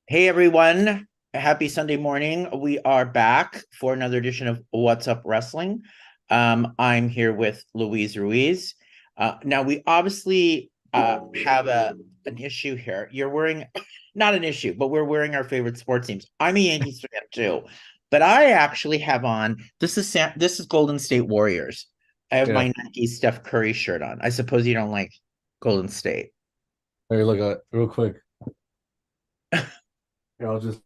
Hey everyone, happy Sunday morning. We are back for another edition of What's Up Wrestling. I'm here with Luis Ruiz. Now we obviously have an issue here. You're wearing not an issue, but we're wearing our favorite sports teams. I'm a Yankees fan too, but I actually have on this is Golden State Warriors. I have Yeah. my Nike Steph Curry shirt on. I suppose you don't like Golden State. Hey, look at real quick. Here, I'll just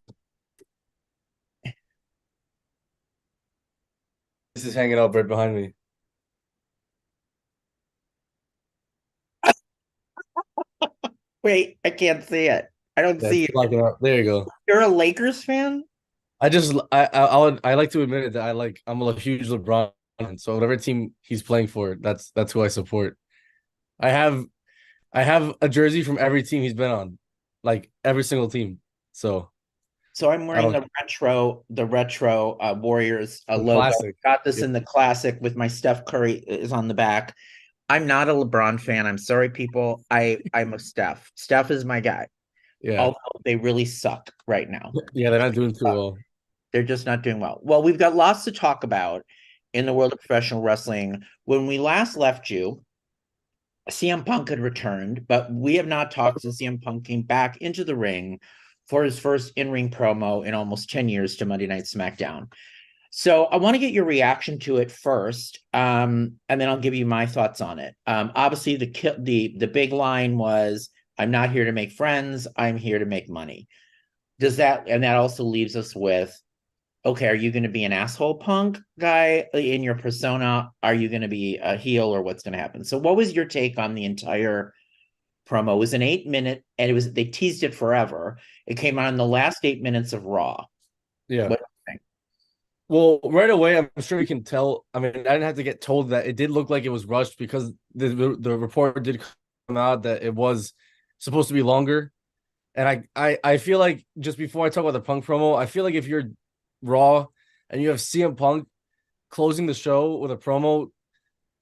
this is hanging out right behind me. Wait, I can't see it. I don't Yeah, it's see it. blocking out. There you go. You're a Lakers fan? I like to admit it that I'm a huge LeBron fan. So whatever team he's playing for, that's who I support. I have I have a jersey from every team he's been on, like every single team. So So I'm I wearing don't the retro Warriors the logo. classic. Got this Yeah, in the classic with my Steph Curry is on the back. I'm not a LeBron fan. I'm sorry, people. I'm a Steph. Steph is my guy. yeah, Although they really suck right now. yeah. They're not doing too Uh, well. They're just not doing well. Well, we've got lots to talk about in the world of professional wrestling. When we last left you, CM Punk had returned, but we have not talked since CM Punk came back into the ring for his first in-ring promo in almost 10 years to Monday Night SmackDown. So I want to get your reaction to it first, and then I'll give you my thoughts on it. Obviously, the big line was, "I'm not here to make friends. I'm here to make money." Does that and that also leaves us with, okay, are you going to be an asshole Punk guy in your persona? Are you going to be a heel, or what's going to happen? So, what was your take on the entire promo? It was an 8 minute, and they teased it forever. It came out in the last 8 minutes of Raw. Yeah. What do you think? Well, right away, I'm sure you can tell. I mean, I didn't have to get told that it did look like it was rushed because the report did come out that it was supposed to be longer. And I feel like just before I talk about the Punk promo, I feel like if you're Raw and you have CM Punk closing the show with a promo,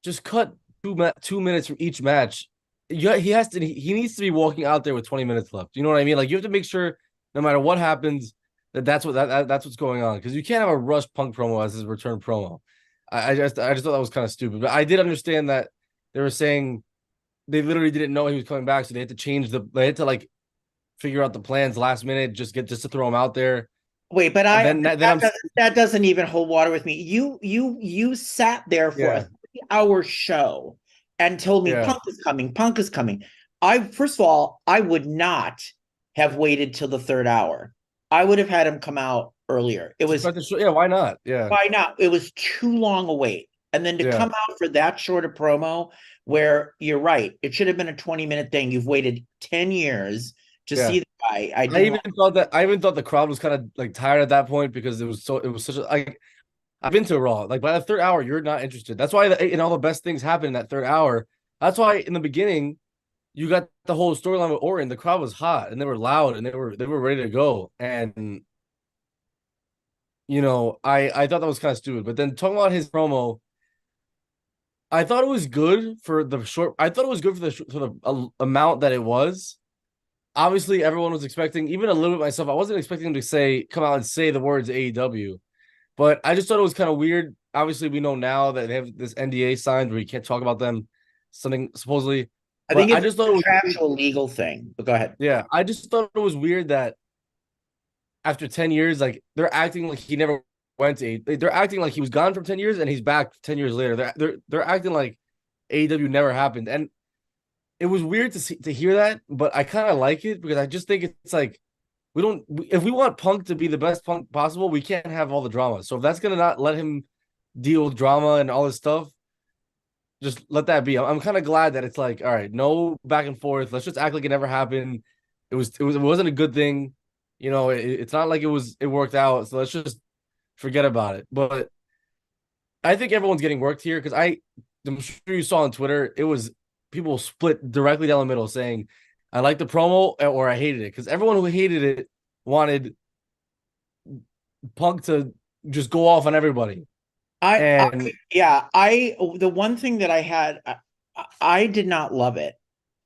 just cut 2 minutes from each match. Yeah, he needs to be walking out there with 20 minutes left. You know what I mean? Like you have to make sure no matter what happens that's what's going on because you can't have a rush Punk promo as his return promo. I just thought that was kind of stupid, but I did understand that they were saying they literally didn't know he was coming back, so they had to like figure out the plans last minute, just to throw him out there. Wait, but And I then that I'm that doesn't even hold water with me. You sat there for a yeah 3 hour show and told me yeah Punk is coming. Punk is coming. I First of all, I would not have waited till the third hour. I would have had him come out earlier. It to was start the show. Yeah, why not? Yeah Why not? It was too long a wait. And then to yeah. come out for that short a promo, where you're right, it should have been a 20-minute thing. You've waited 10 years to Yeah. see the guy. I I didn't even like thought the crowd was kind of like tired at that point because it was such a like I've been to Raw. Like by the third hour, you're not interested. That's why and all the best things happen in that third hour. That's why in the beginning you got the whole storyline with Orton. The crowd was hot and they were loud and they were ready to go. And I thought that was kind of stupid. But then talking about his promo, I thought it was good for the short. I thought it was good for the amount that it was. Obviously, everyone was expecting, even a little bit myself. I wasn't expecting him to come out and say the words AEW. But I just thought it was kind of weird. Obviously, we know now that they have this NDA signed where you can't talk about them, something supposedly. I But think I it's just thought a it was weird. contractual legal thing. But go ahead. Yeah, I just thought it was weird that after 10 years, like they're acting like he never went to they're acting like he was gone from 10 years and he's back 10 years later. They're acting like AEW never happened. And it was weird to hear that, but I kind of like it because I just think it's like we don't if we want Punk to be the best Punk possible, we can't have all the drama. So if that's gonna not let him deal with drama and all this stuff, just let that be. I'm kind of glad that it's like, all right, no back and forth. Let's just act like it never happened. It wasn't a good thing. It's not like it worked out. So let's just forget about it. But I think everyone's getting worked here because I'm sure you saw on Twitter, it was people split directly down the middle saying, I like the promo or I hated it. Because everyone who hated it wanted Punk to just go off on everybody. I And yeah, the one thing that I did not love it.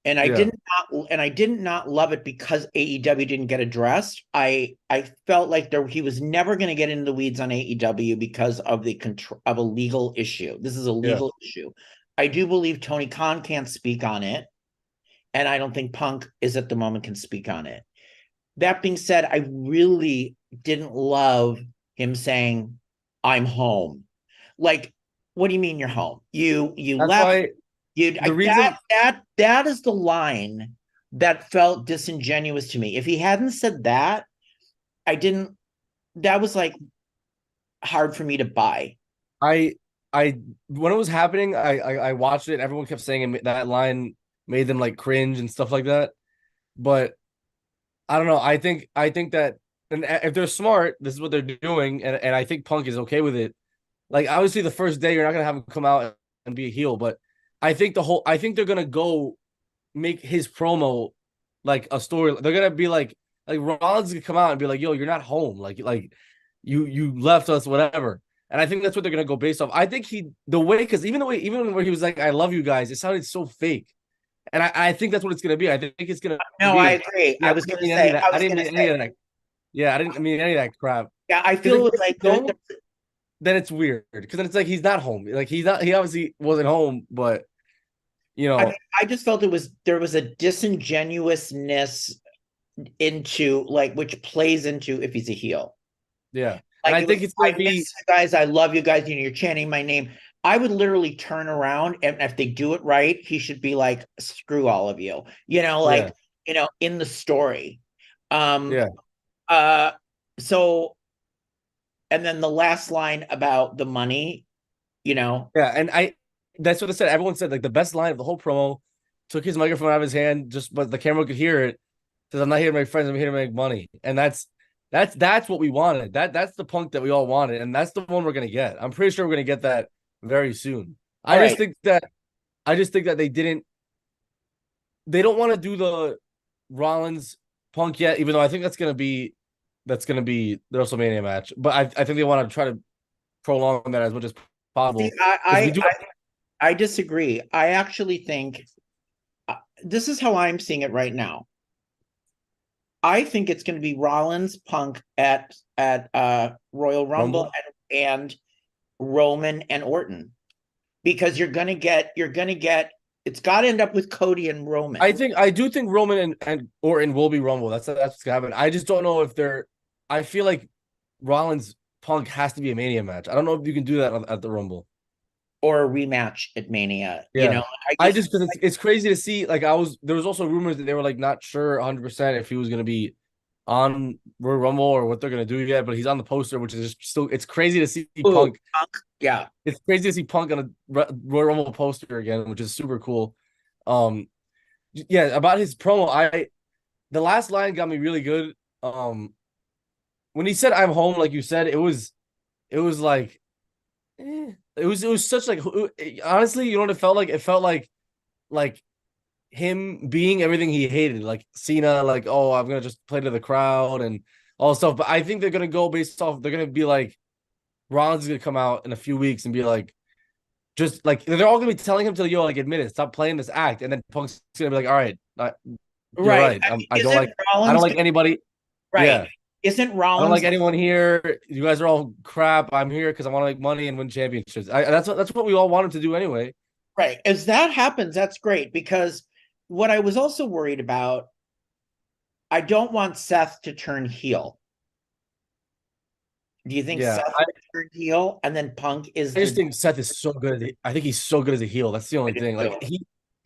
And I yeah, did not not love it because AEW didn't get addressed. I felt like he was never going to get into the weeds on AEW because of a legal issue. This is a legal issue. I do believe Tony Khan can't speak on it, and I don't think Punk is at the moment can speak on it. That being said, I really didn't love him saying, "I'm home." Like, what do you mean you're home? You That's left. why That is the line that felt disingenuous to me. If he hadn't said that, that was like hard for me to buy. I when it was happening, I watched it. Everyone kept saying that line made them like cringe and stuff like that. But I don't know. I think that, and if they're smart, this is what they're doing, and I think Punk is okay with it. Like, obviously, the first day you're not gonna have him come out and be a heel, but I think they're gonna go make his promo like a story. They're gonna be like Rollins gonna come out and be like, "Yo, you're not home. Like you left us, whatever." And I think that's what they're gonna go based off. I think even where he was like, "I love you guys," it sounded so fake. And I think that's what it's gonna be. I think it's gonna. No, I agree. I was gonna say. I didn't mean any of that. Yeah, I didn't mean any of that crap. Yeah, I feel like then it's weird because then it's like he's not home. Like he obviously wasn't home, but you know, I just felt there was a disingenuousness into which plays into if he's a heel. Yeah, like, and I think it's going to be guys. I love you guys. You're chanting my name. I would literally turn around, and if they do it right, he should be like, "Screw all of you," in the story. So, and then the last line about the money, Yeah, and that's what I said. Everyone said like the best line of the whole promo. Took his microphone out of his hand, but the camera could hear it. Says, "I'm not here to make friends. I'm here to make money," and that's what we wanted. That's the Punk that we all wanted, and that's the one we're gonna get. I'm pretty sure we're gonna get that very soon. I just think that they don't want to do the Rollins Punk yet, even though I think that's gonna be the WrestleMania match. But I think they want to try to prolong that as much as possible. See, I disagree. I actually think this is how I'm seeing it right now. I think it's going to be Rollins Punk at Royal Rumble. And Roman and Orton, because you're gonna get it's got to end up with Cody and Roman. I do think Roman and Orton will be Rumble. That's what's gonna happen. I just don't know if I feel like Rollins Punk has to be a Mania match. I don't know if you can do that at the Rumble or a rematch at Mania. Yeah. I just because it's crazy to see. Like there was also rumors that they were like not sure 100% if he was gonna be on Royal Rumble or what they're gonna do yet, but he's on the poster, which is still it's crazy to see Punk. Yeah, it's crazy to see Punk on a Royal Rumble poster again, which is super cool. Yeah, about his promo, the last line got me really good. When he said "I'm home," like you said, it was like, it was such like, honestly, you know what it felt like? It felt like him being everything he hated, like Cena, like, oh, I'm gonna just play to the crowd and all stuff. But I think they're gonna go based off. They're gonna be like, Rollins is gonna come out in a few weeks and be like, just like they're all gonna be telling him to admit it, stop playing this act, and then Punk's gonna be like, all right, you're right. I don't like anybody. Right. Yeah. Isn't Rollins? I don't like anyone here. You guys are all crap. I'm here because I want to make money and win championships. That's what we all want him to do anyway. Right. As that happens, that's great, because what I was also worried about, I don't want Seth to turn heel. Do you think Seth will turn heel and then Punk is? I just think Seth is so good. I think he's so good as a heel. That's the only thing. Like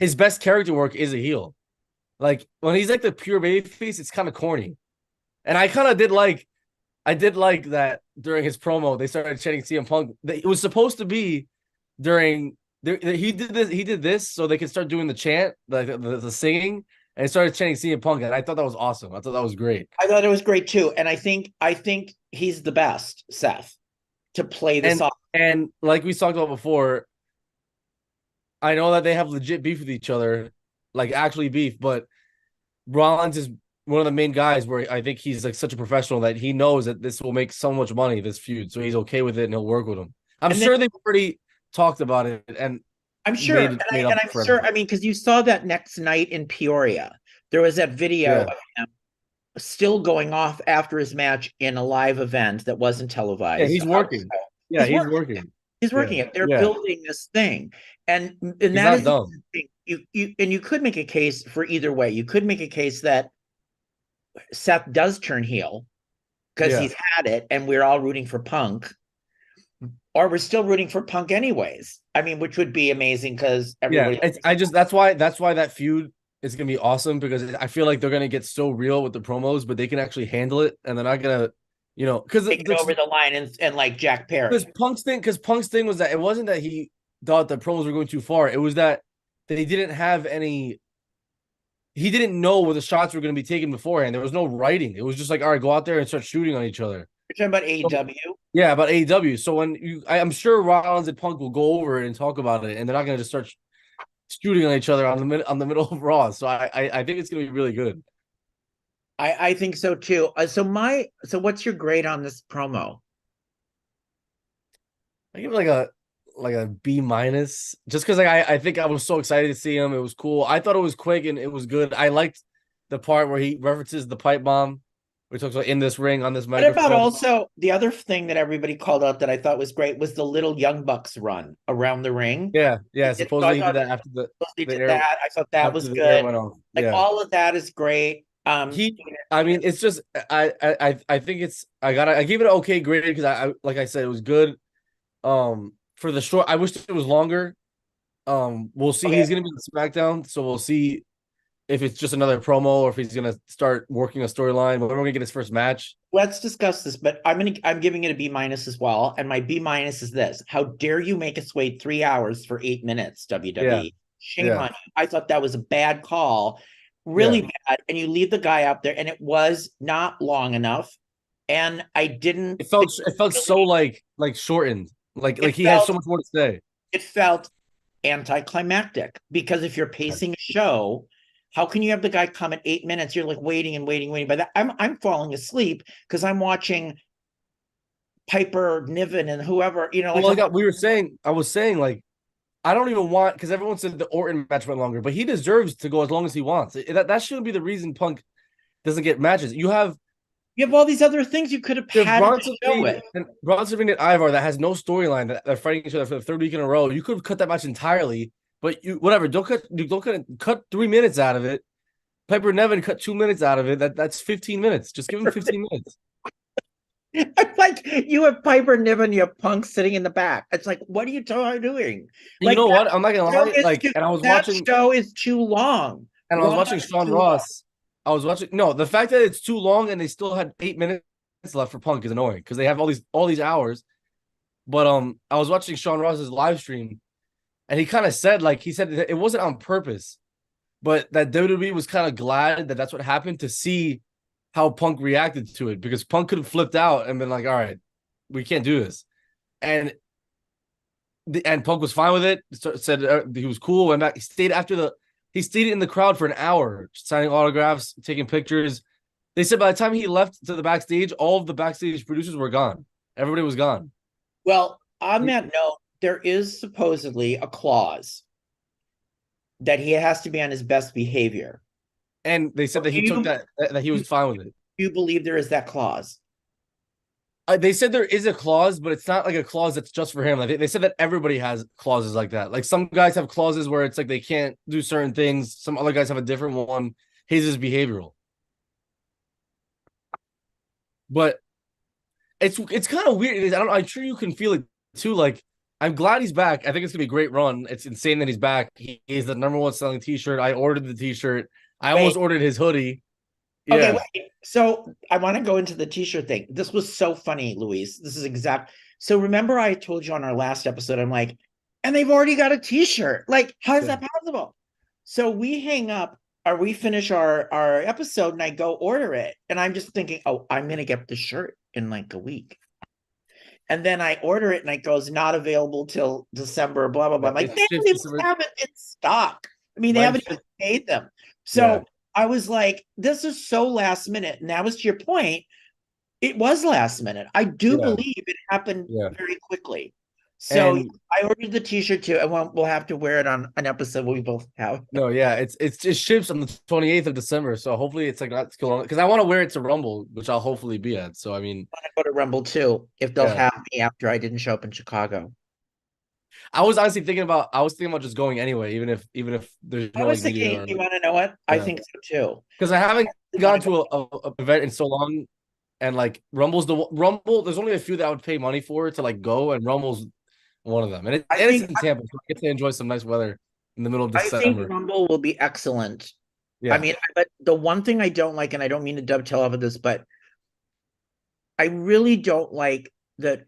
his best character work is a heel. Like when he's like the pure babyface, it's kind of corny. And I kind of did like that during his promo. They started chanting CM Punk. It was supposed to be during he did this so they could start doing the chant, the singing, and they started chanting CM Punk. And I thought that was awesome. I thought that was great. I thought it was great too. And I think he's the best, Seth, to play this off. And like we talked about before, I know that they have legit beef with each other, like actually beef, but Rollins is one of the main guys where I think he's like such a professional that he knows that this will make so much money, this feud. So he's okay with it and he'll work with him. I'm sure they've already talked about it, and I'm sure. I'm sure. I mean, because you saw that next night in Peoria. There was that video Yeah. of him still going off after his match in a live event that wasn't Yeah, televised. he's working. Yeah, He's he's working. working. He's Yeah. working it. They're Yeah. building this thing, and He's that not is the dumb. thing. You could make a case for either way. You could make a case that Seth does turn heel because Yeah. he's had it, and we're all rooting for Punk, or we're still rooting for Punk anyways. I mean, which would be amazing because Yeah. everybody. It's I just that's why that feud is gonna be awesome because I feel like they're gonna get so real with the promos, but they can actually handle it, and they're not gonna, because Take it over the line and like Jack Perry. Punk's thing was that it wasn't that he thought the promos were going too far. It was that they didn't have any. He didn't know where the shots were going to be taken beforehand. There was no writing. It was just like, all right, go out there and start shooting on each other. You're talking about AEW? Yeah, about AEW. So I'm sure Rollins and Punk will go over it and talk about it, and they're not going to just start shooting on each other on the middle of Raw. So I think it's going to be really good. I think so too. So what's your grade on this promo? I give it like a B minus, just because I think I was so excited to see him. It was cool. I thought it was quick and it was good. I liked the part where he references the pipe bomb. We talks about in this ring on this What microphone. about also the other thing that everybody called out that I thought was great was the little Young Bucks run around the ring. Yeah. Supposedly he I did that after the did air, that. I thought that was good. Like all of that is great. I mean, it's just I think it's I gave it an okay grade because I like I said, it was good. For the short, I wish it was longer. We'll see. Okay. He's gonna be in SmackDown, so we'll see if it's just another promo or if he's gonna start working a storyline. When we're gonna get his first match. Let's discuss this, but I'm giving it a B minus as well. And my B minus is this: how dare you make us wait 3 hours for 8 minutes, WWE? Yeah. Shame on you. I thought that was a bad call, really bad. And you leave the guy out there, and it was not long enough. And I didn't. It felt really, so like shortened. Like he had so much more to say. It felt anticlimactic because if you're pacing a show, how can you have the guy come at 8 minutes? You're like waiting and waiting. By that, I'm falling asleep because I'm watching Piper Niven and whoever, Like I was saying, like, I don't even want, because everyone said the Orton match went longer, but he deserves to go as long as he wants. That shouldn't be the reason Punk doesn't get matches. You have all these other things you could have had to show it. And Bronson Reed and Ivar that has no storyline, that they're fighting each other for the third week in a row. You could have cut that match entirely, but don't cut 3 minutes out of it. Piper Niven cut 2 minutes out of it. That's 15 minutes. Just give him 15 minutes. Like you have Piper Niven, you have Punk sitting in the back. It's like, what are you doing? Like, you know what? I'm not gonna lie. Like, and I was watching. That show is too long. And I was watching Sean Ross. The fact that it's too long and they still had 8 minutes left for Punk is annoying because they have all these hours. But I was watching Sean Ross's live stream, and he kind of said, like, he said that it wasn't on purpose, but that WWE was kind of glad that that's what happened to see how Punk reacted to it, because Punk could have flipped out and been like, all right, we can't do this. And Punk was fine with it. Said he was cool. Went back. He stayed in the crowd for an hour, signing autographs, taking pictures. They said by the time he left to the backstage, all of the backstage producers were gone. Everybody was gone. Well, on that note, there is supposedly a clause that he has to be on his best behavior. And they said that he took that he was fine with it. Do you believe there is that clause? They said there is a clause, but it's not like a clause that's just for him. Like they said that everybody has clauses like that. Like some guys have clauses where it's like they can't do certain things. Some other guys have a different one. His is behavioral. But it's kind of weird. I'm sure you can feel it too. Like, I'm glad he's back. I think it's gonna be a great run. It's insane that he's back. He is the number one selling t-shirt. I ordered the t-shirt. I almost ordered his hoodie. Yeah. Okay, wait. So I want to go into the t-shirt thing. This was so funny, Luis. This is exact. So remember I told you on our last episode, I'm like, and they've already got a t-shirt. Like, how is that possible? So we hang up or we finish our episode and I go order it. And I'm just thinking, oh, I'm going to get the shirt in like a week. And then I order it and it goes not available till December, blah, blah, blah. I'm like, they don't even have it in stock. I mean, they haven't even paid them. So I was like, this is so last minute. And that was to your point. It was last minute. I do believe it happened very quickly. So And I ordered the t-shirt too, and we'll have to wear it on an episode we both have. no, yeah, it ships on the 28th of December. So hopefully it's like not too long because I want to wear it to Rumble, which I'll hopefully be at. So I mean, I want to go to Rumble too, if they'll yeah. have me after I didn't show up in Chicago. I was honestly thinking about just going anyway, even if there's I no was like media thinking, or you want to know what? I yeah. think so too. Because I haven't I gone want to to a event in so long, and like Rumble. There's only a few that I would pay money for to like go, and Rumble's one of them. And I it's think in Tampa, so I get to enjoy some nice weather in the middle of I think December. Rumble will be excellent. I Yeah, mean, but the one thing I don't like, and I don't mean to dovetail off of this, but I really don't like that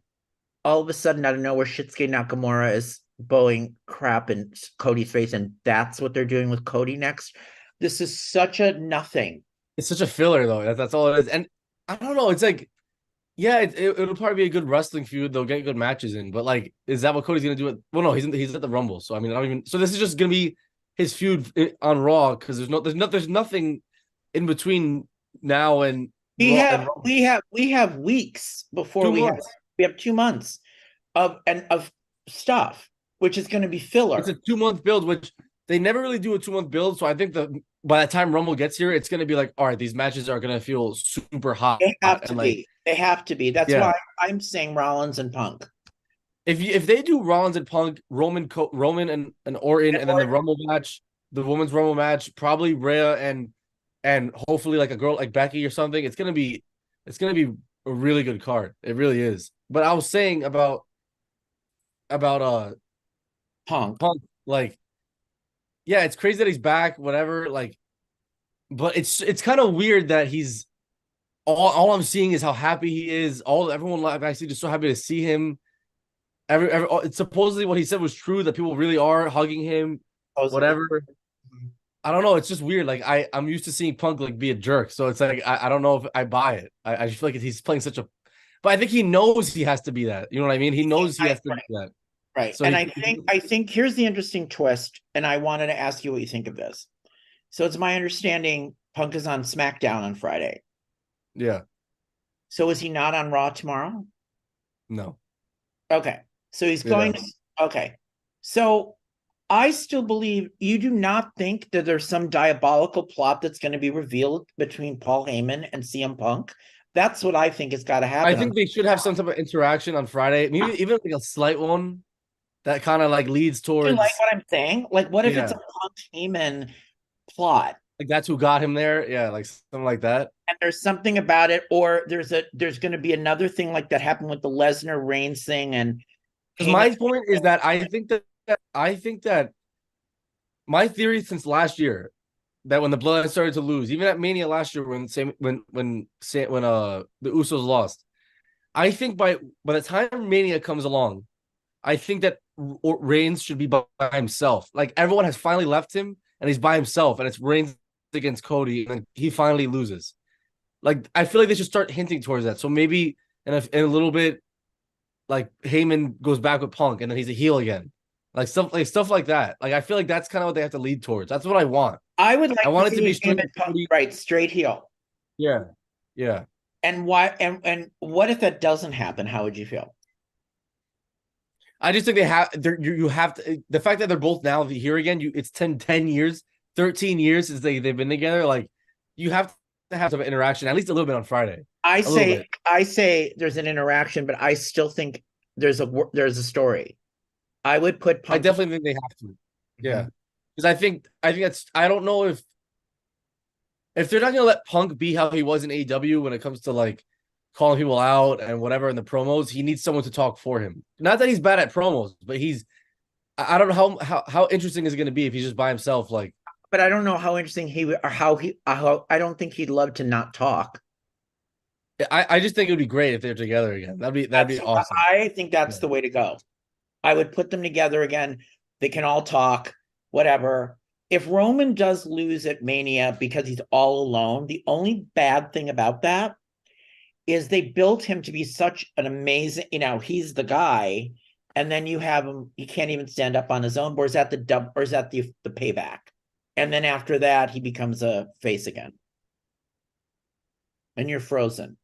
all of a sudden out of nowhere Shinsuke Nakamura is blowing crap in Cody's face, and that's what they're doing with Cody next. This is such a nothing. it's such a filler though. That's all it is. And I don't know. It's like, yeah, it'll probably be a good wrestling feud. They'll get good matches in, but like, is that what Cody's gonna do? Well, no, he's at the Rumble. So I mean, I don't even. So this is just gonna be his feud on Raw because there's nothing in between now and We Raw and have Rumble. we have weeks before 2 months. we have 2 months of stuff, which is going to be It's filler. a 2 month build, which they never really do a 2 month build. So I think that by the time Rumble gets here, it's gonna be like, all right, these matches are gonna feel super hot They have to and like, be. They have to be. That's yeah. why I'm saying Rollins and Punk. If they do Rollins and Punk, Roman and Orton, and then the Rumble match, the women's Rumble match, probably Rhea and hopefully like a girl like Becky or something, it's gonna be a really good card. It really is. But I was saying about Punk. Punk, like, yeah, it's crazy that he's back, whatever, like, but it's kind of weird that he's all I'm seeing is how happy he is. Everyone like I see just so happy to see him. It's supposedly what he said was true that people really are hugging him, whatever. I don't know. It's just weird. Like I'm used to seeing Punk like be a jerk, so it's like I don't know if I buy it. I just feel like he's playing such a, but I think he knows he has to be that. You know what I mean? He knows he has to be that. Right. So And I think here's the interesting twist, and I wanted to ask you what you think of this. So it's my understanding Punk is on SmackDown on Friday. yeah, So is he not on Raw tomorrow? no, Okay. So he's yeah. going to, okay. So I still believe you do not think that there's some diabolical plot that's going to be revealed between Paul Heyman and CM Punk. That's what I think has got to happen. I think they should have some type of interaction on Friday, maybe even like a slight one that kind of like leads Do you like towards, what I'm saying? Like, what if it's yeah, a Punk Heyman plot? like that's who got him there. Yeah, like something like that. And there's something about it, or there's going to be another thing like that happened with the Lesnar Reigns thing, and Because Heyman. my point is that I think that my theory since last year that when the Bloodline started to lose, even at Mania last year when the Usos lost, I think by the time Mania comes along, I think that Reigns should be by himself. Like everyone has finally left him and he's by himself, and it's Reigns against Cody, and he finally loses. Like I feel like they should start hinting towards that. So maybe in a little bit, like Heyman goes back with Punk, and then he's a heel again. Like stuff like that. Like I feel like that's kind of what they have to lead towards. That's what I want. I would like I want to it to be see straight. Heyman Punk, right, straight heel. Yeah. Yeah. And why? And what if that doesn't happen? How would you feel? I just think they have you have to, the fact that they're both now here again, it's 10 years, 13 years since they've been together. Like you have to have some interaction, at least a little bit on Friday. I say there's an interaction, but I still think there's a story. I would put I Punk. definitely think they have to. Yeah. Because I think that's I don't know if they're not gonna let Punk be how he was in AEW when it comes to like calling people out and whatever in the promos, he needs someone to talk for him. Not that he's bad at promos, but I don't know how interesting is it gonna be if he's just by himself, like But I don't know how interesting he would, or how I don't think he'd love to not talk. I just think it would be great if they're together again. That'd be awesome. I think that's the way to go. I would put them together again. They can all talk, whatever. If Roman does lose at Mania because he's all alone, the only bad thing about that is they built him to be such an amazing, he's the guy, and then you have him, he can't even stand up on his own, or is that the payback? And then after that, he becomes a face again. And you're frozen.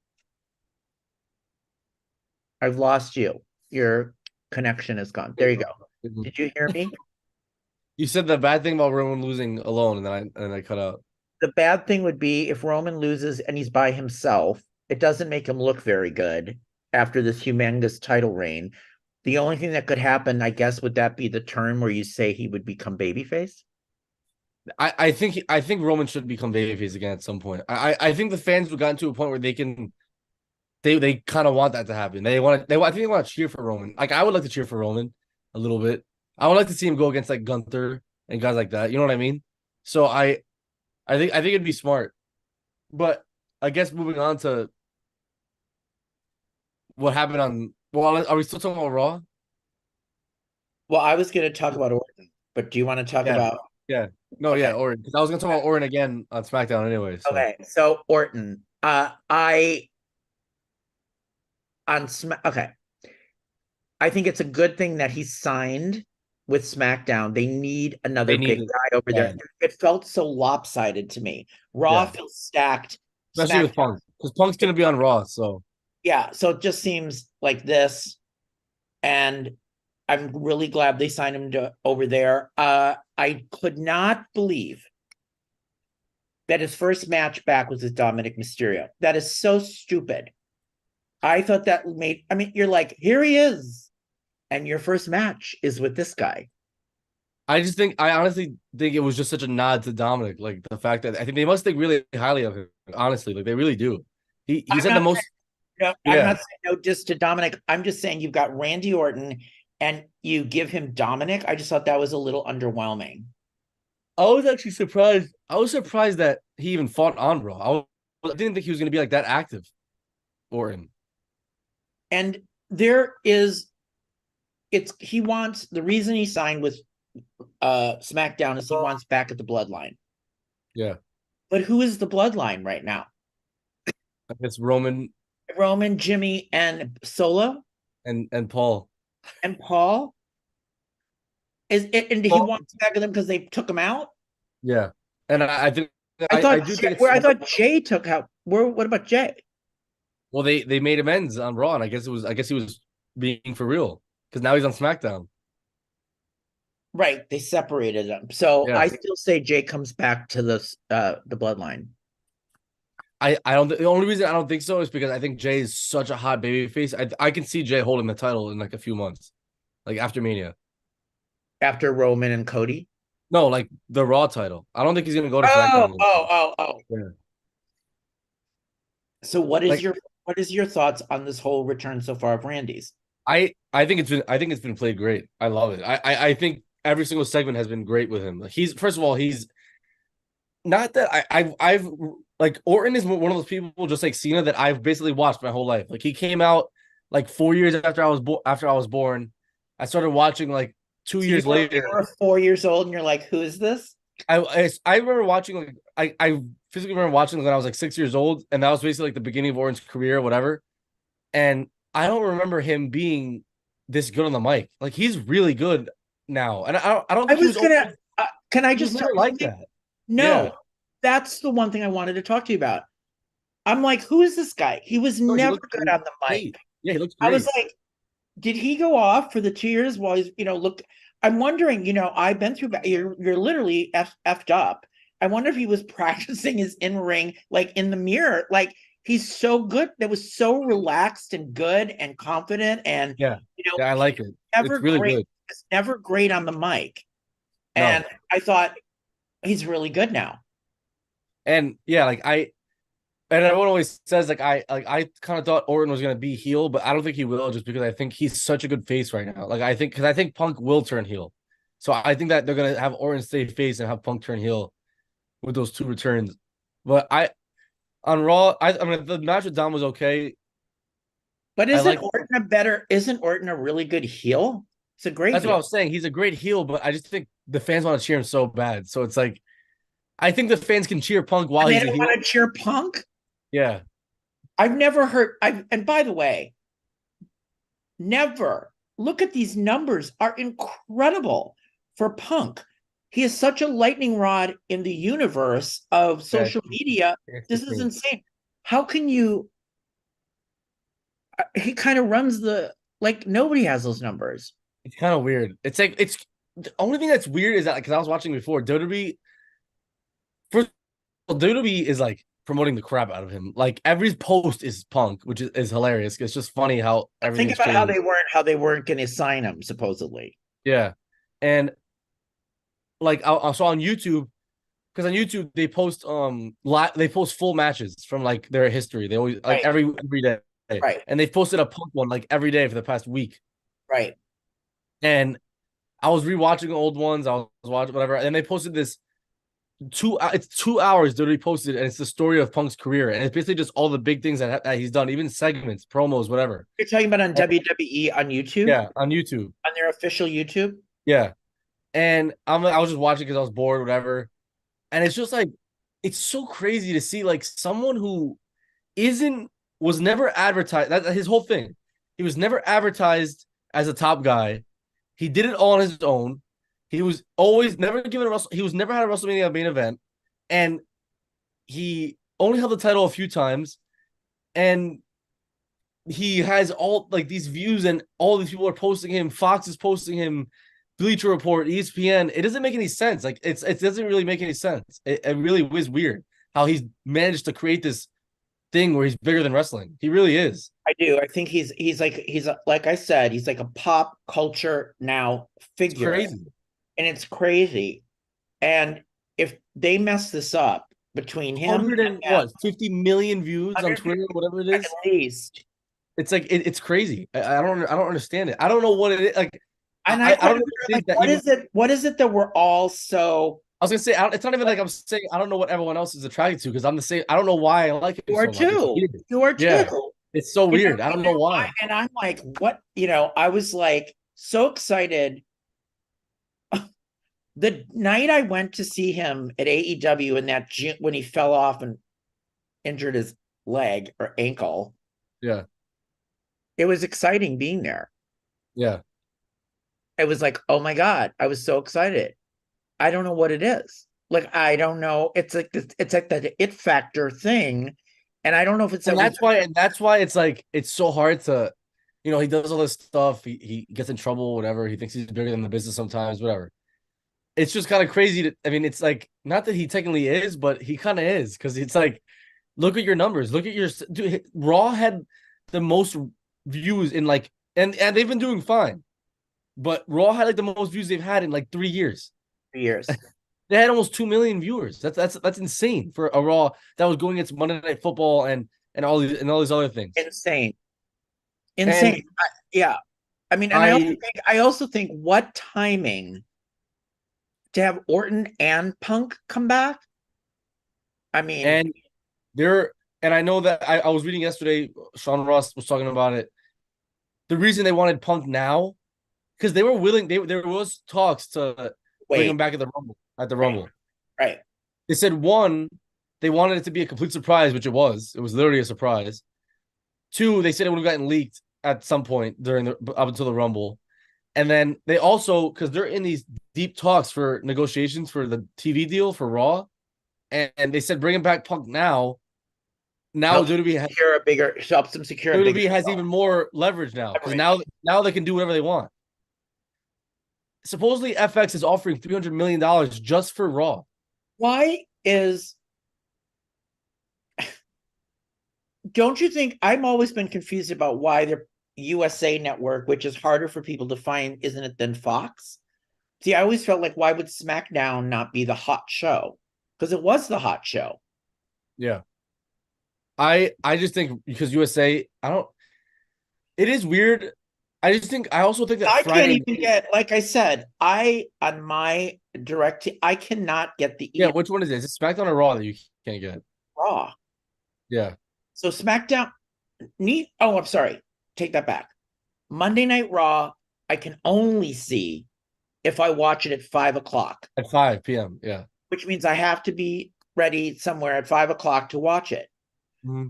I've lost you. connection is gone. There you go. Did you hear me? You said the bad thing about Roman losing alone, and then I cut out. The bad thing would be if Roman loses and he's by himself, it doesn't make him look very good after this humongous title reign. The only thing that could happen, I guess, would that be the turn where you say he would become babyface? I think Roman should become babyface again at some point. I think the fans have gotten to a point where they kind of want that to happen. I think they want to cheer for Roman. Like I would like to cheer for Roman a little bit. I would like to see him go against like Gunther and guys like that. You know what I mean? So I think it'd be smart. But I guess moving on to what happened on. Well, are we still talking about Raw? Well, I was going to talk about Orton, but do you want to talk Yeah. about? Yeah. No, Okay. yeah, Orton. Because I was gonna talk about Orton again on SmackDown anyway. So. Okay, so Orton, I on okay, I think it's a good thing that he signed with SmackDown. They need another They big need it. guy over there. Yeah. It felt so lopsided to me. Raw Yeah. feels stacked. Especially with SmackDown, Punk. Because Punk's gonna be on Raw, so yeah. So it just seems like this, and I'm really glad they signed him to over there. I could not believe that his first match back was with Dominic Mysterio. That is so stupid. I thought that made, I mean, you're like, here he is. And your first match is with this guy. I honestly think it was just such a nod to Dominic. Like the fact that I think they must think really highly of him. Honestly, like they really do. He said the most. No, I'm Yeah. not saying no diss to Dominic. I'm just saying you've got Randy Orton and you give him Dominic. I just thought that was a little underwhelming. I was actually surprised. I was surprised that he even fought on Raw. I didn't think he was going to be like that active, Orton. And he wants, the reason he signed with SmackDown is he wants back at the Bloodline. Yeah. But who is the Bloodline right now? I guess Roman, Jimmy, and Solo and Paul. and Paul. Is it? And he wants back at them because they took him out. Yeah, and I think I do think I thought Jay took out. What about Jay? Well, they made amends on Raw, and I guess he was being for real because now he's on SmackDown. Right, they separated them. So Yeah. I still say Jay comes back to the Bloodline. I don't. The only reason I don't think so is because I think Jay is such a hot baby face. I can see Jay holding the title in like a few months, like after Mania. After Roman and Cody. No, like the Raw title. I don't think he's gonna go to SmackDown. Oh. Yeah. So what is Like, your thoughts on this whole return so far of Randy's? I think it's been played great. I love it. I think every single segment has been great with him. He's first of all, he's not that I've like Orton is one of those people just like Cena that I've basically watched my whole life. Like he came out like 4 years after I was born. I started watching like 2 years later. You were 4 years old and you're like, who is this? I remember watching like I physically remember watching when I was like 6 years old, and that was basically like the beginning of Orton's career or whatever. And I don't remember him being this good on the mic. Like he's really good now, and I don't. Think I was gonna. Can I just never like that? No, Yeah. That's the one thing I wanted to talk to you about. I'm like, who is this guy? He was never good on the mic. Yeah, he looks great. I was like, did he go off for the 2 years while he's, look, I'm wondering, I've been through, you're literally effed up. I wonder if he was practicing his in-ring, like in the mirror. Like he's so good. That was so relaxed and good and confident. And, yeah, I like it. Never it's really great. good. It's never great on the mic. No. And I thought he's really good now. And yeah, and everyone always says I kind of thought Orton was gonna be heel, but I don't think he will, just because I think he's such a good face right now. Like I think Punk will turn heel, so I think that they're gonna have Orton stay face and have Punk turn heel with those two returns. But on Raw, I mean the match with Dom was okay. But isn't Orton a really good heel? It's a great. That's heel. what I was saying. He's a great heel, but I just think the fans want to cheer him so bad. So it's like, I think the fans can cheer Punk while he's a heel. They don't want to cheer Punk. Yeah. I've never heard. And by the way, never look at these numbers are incredible for Punk. He is such a lightning rod in the universe of social media. This is insane. How can you? He kind of runs the Like nobody has those numbers. It's kind of weird. It's like it's the only thing that's weird is that because I was watching before WWE. First of all, WWE is like promoting the crap out of him. Like every post is Punk, which is hilarious. It's just funny how Think everything's about changed. how they weren't going to sign him supposedly. Yeah, and like I saw on YouTube because on YouTube they post full matches from like their history. They always like Right, every day, right, and they've posted a Punk one like every day for the past week. right. And I was rewatching old ones. I was watching whatever, and they posted this it's 2 hours that he posted, and it's the story of Punk's career, and it's basically just all the big things that he's done, even segments, promos, whatever. You're talking about on And, WWE on YouTube, yeah, on YouTube. on their official YouTube. Yeah, and I was just watching because I was bored, whatever. And it's just like it's so crazy to see like someone who isn't was never advertised. That's his whole thing. He was never advertised as a top guy. He did it all on his own. He was always never given a Russell. He was never had a WrestleMania main event, and he only held the title a few times. And he has all like these views, and all these people are posting him. Fox is posting him. Bleacher Report, ESPN. It doesn't make any sense. Like it doesn't really make any sense. It really was weird how he's managed to create this thing where he's bigger than wrestling. He really is. I do. I think like I said, he's like a pop culture now It's figure, crazy. and it's crazy. And if they mess this up between him 100 and what 50 million views on 100 Twitter, whatever it at is. least, It's like it's crazy. I don't understand it. I don't know what it is. Like and I don't know like, that what even. is it? What is it that we're all so? I was gonna say it's not even like I'm saying I don't know what everyone else is attracted to because I'm the same. I don't know why I like him You are so much. It's too. weird. You are Yeah, too. it's so weird. I don't know why. And I'm like, what? I was like so excited the night I went to see him at AEW in that gym when he fell off and injured his leg or ankle. Yeah, It was exciting being there. yeah. It was like, oh my God, I was so excited. I don't know what it is. Like, I don't know. It's like the it factor thing. And I don't know if it's And that's why it's like it's so hard to, he does all this stuff. He gets in trouble, whatever. He thinks he's bigger than the business sometimes, whatever. It's just kind of crazy to. I mean, it's like not that he technically is, but he kind of is because it's like, look at your numbers. Look at your dude, Raw had the most views in like, and they've been doing fine, but Raw had like the most views they've had in like 3 years. years. They had almost 2 million viewers. That's insane for a Raw that was going against Monday Night Football and all these other things. Insane. And Yeah. I mean, and I also think what timing to have Orton and Punk come back. I mean, and I know that I was reading yesterday, Sean Ross was talking about it. The reason they wanted Punk now, because they were willing, there was talks to bring him back at the Rumble. Right. They said one, they wanted it to be a complete surprise, which it was. It was literally a surprise. Two, they said it would have gotten leaked at some point up until the Rumble. And then they also, because they're in these deep talks for negotiations for the TV deal for Raw, and they said bringing back Punk now. Now WWE helps them secure WWE has even more leverage now because now they can do whatever they want. Supposedly FX is offering $300 million just for Raw. Don't you think I've always been confused about why their USA Network, which is harder for people to find, isn't it, than Fox? See, I always felt like why would SmackDown not be the hot show? Because it was the hot show. Yeah. I just think because USA, it is weird. I also think that I can't even get, like I said, on my direct, I cannot get the. Yeah, which one is it? Is it SmackDown or Raw that you can't get? Raw. Yeah. So SmackDown, I'm sorry. Take that back. Monday Night Raw, I can only see if I watch it at 5:00. At 5 p.m., yeah. Which means I have to be ready somewhere at 5:00 to watch it. Mm-hmm.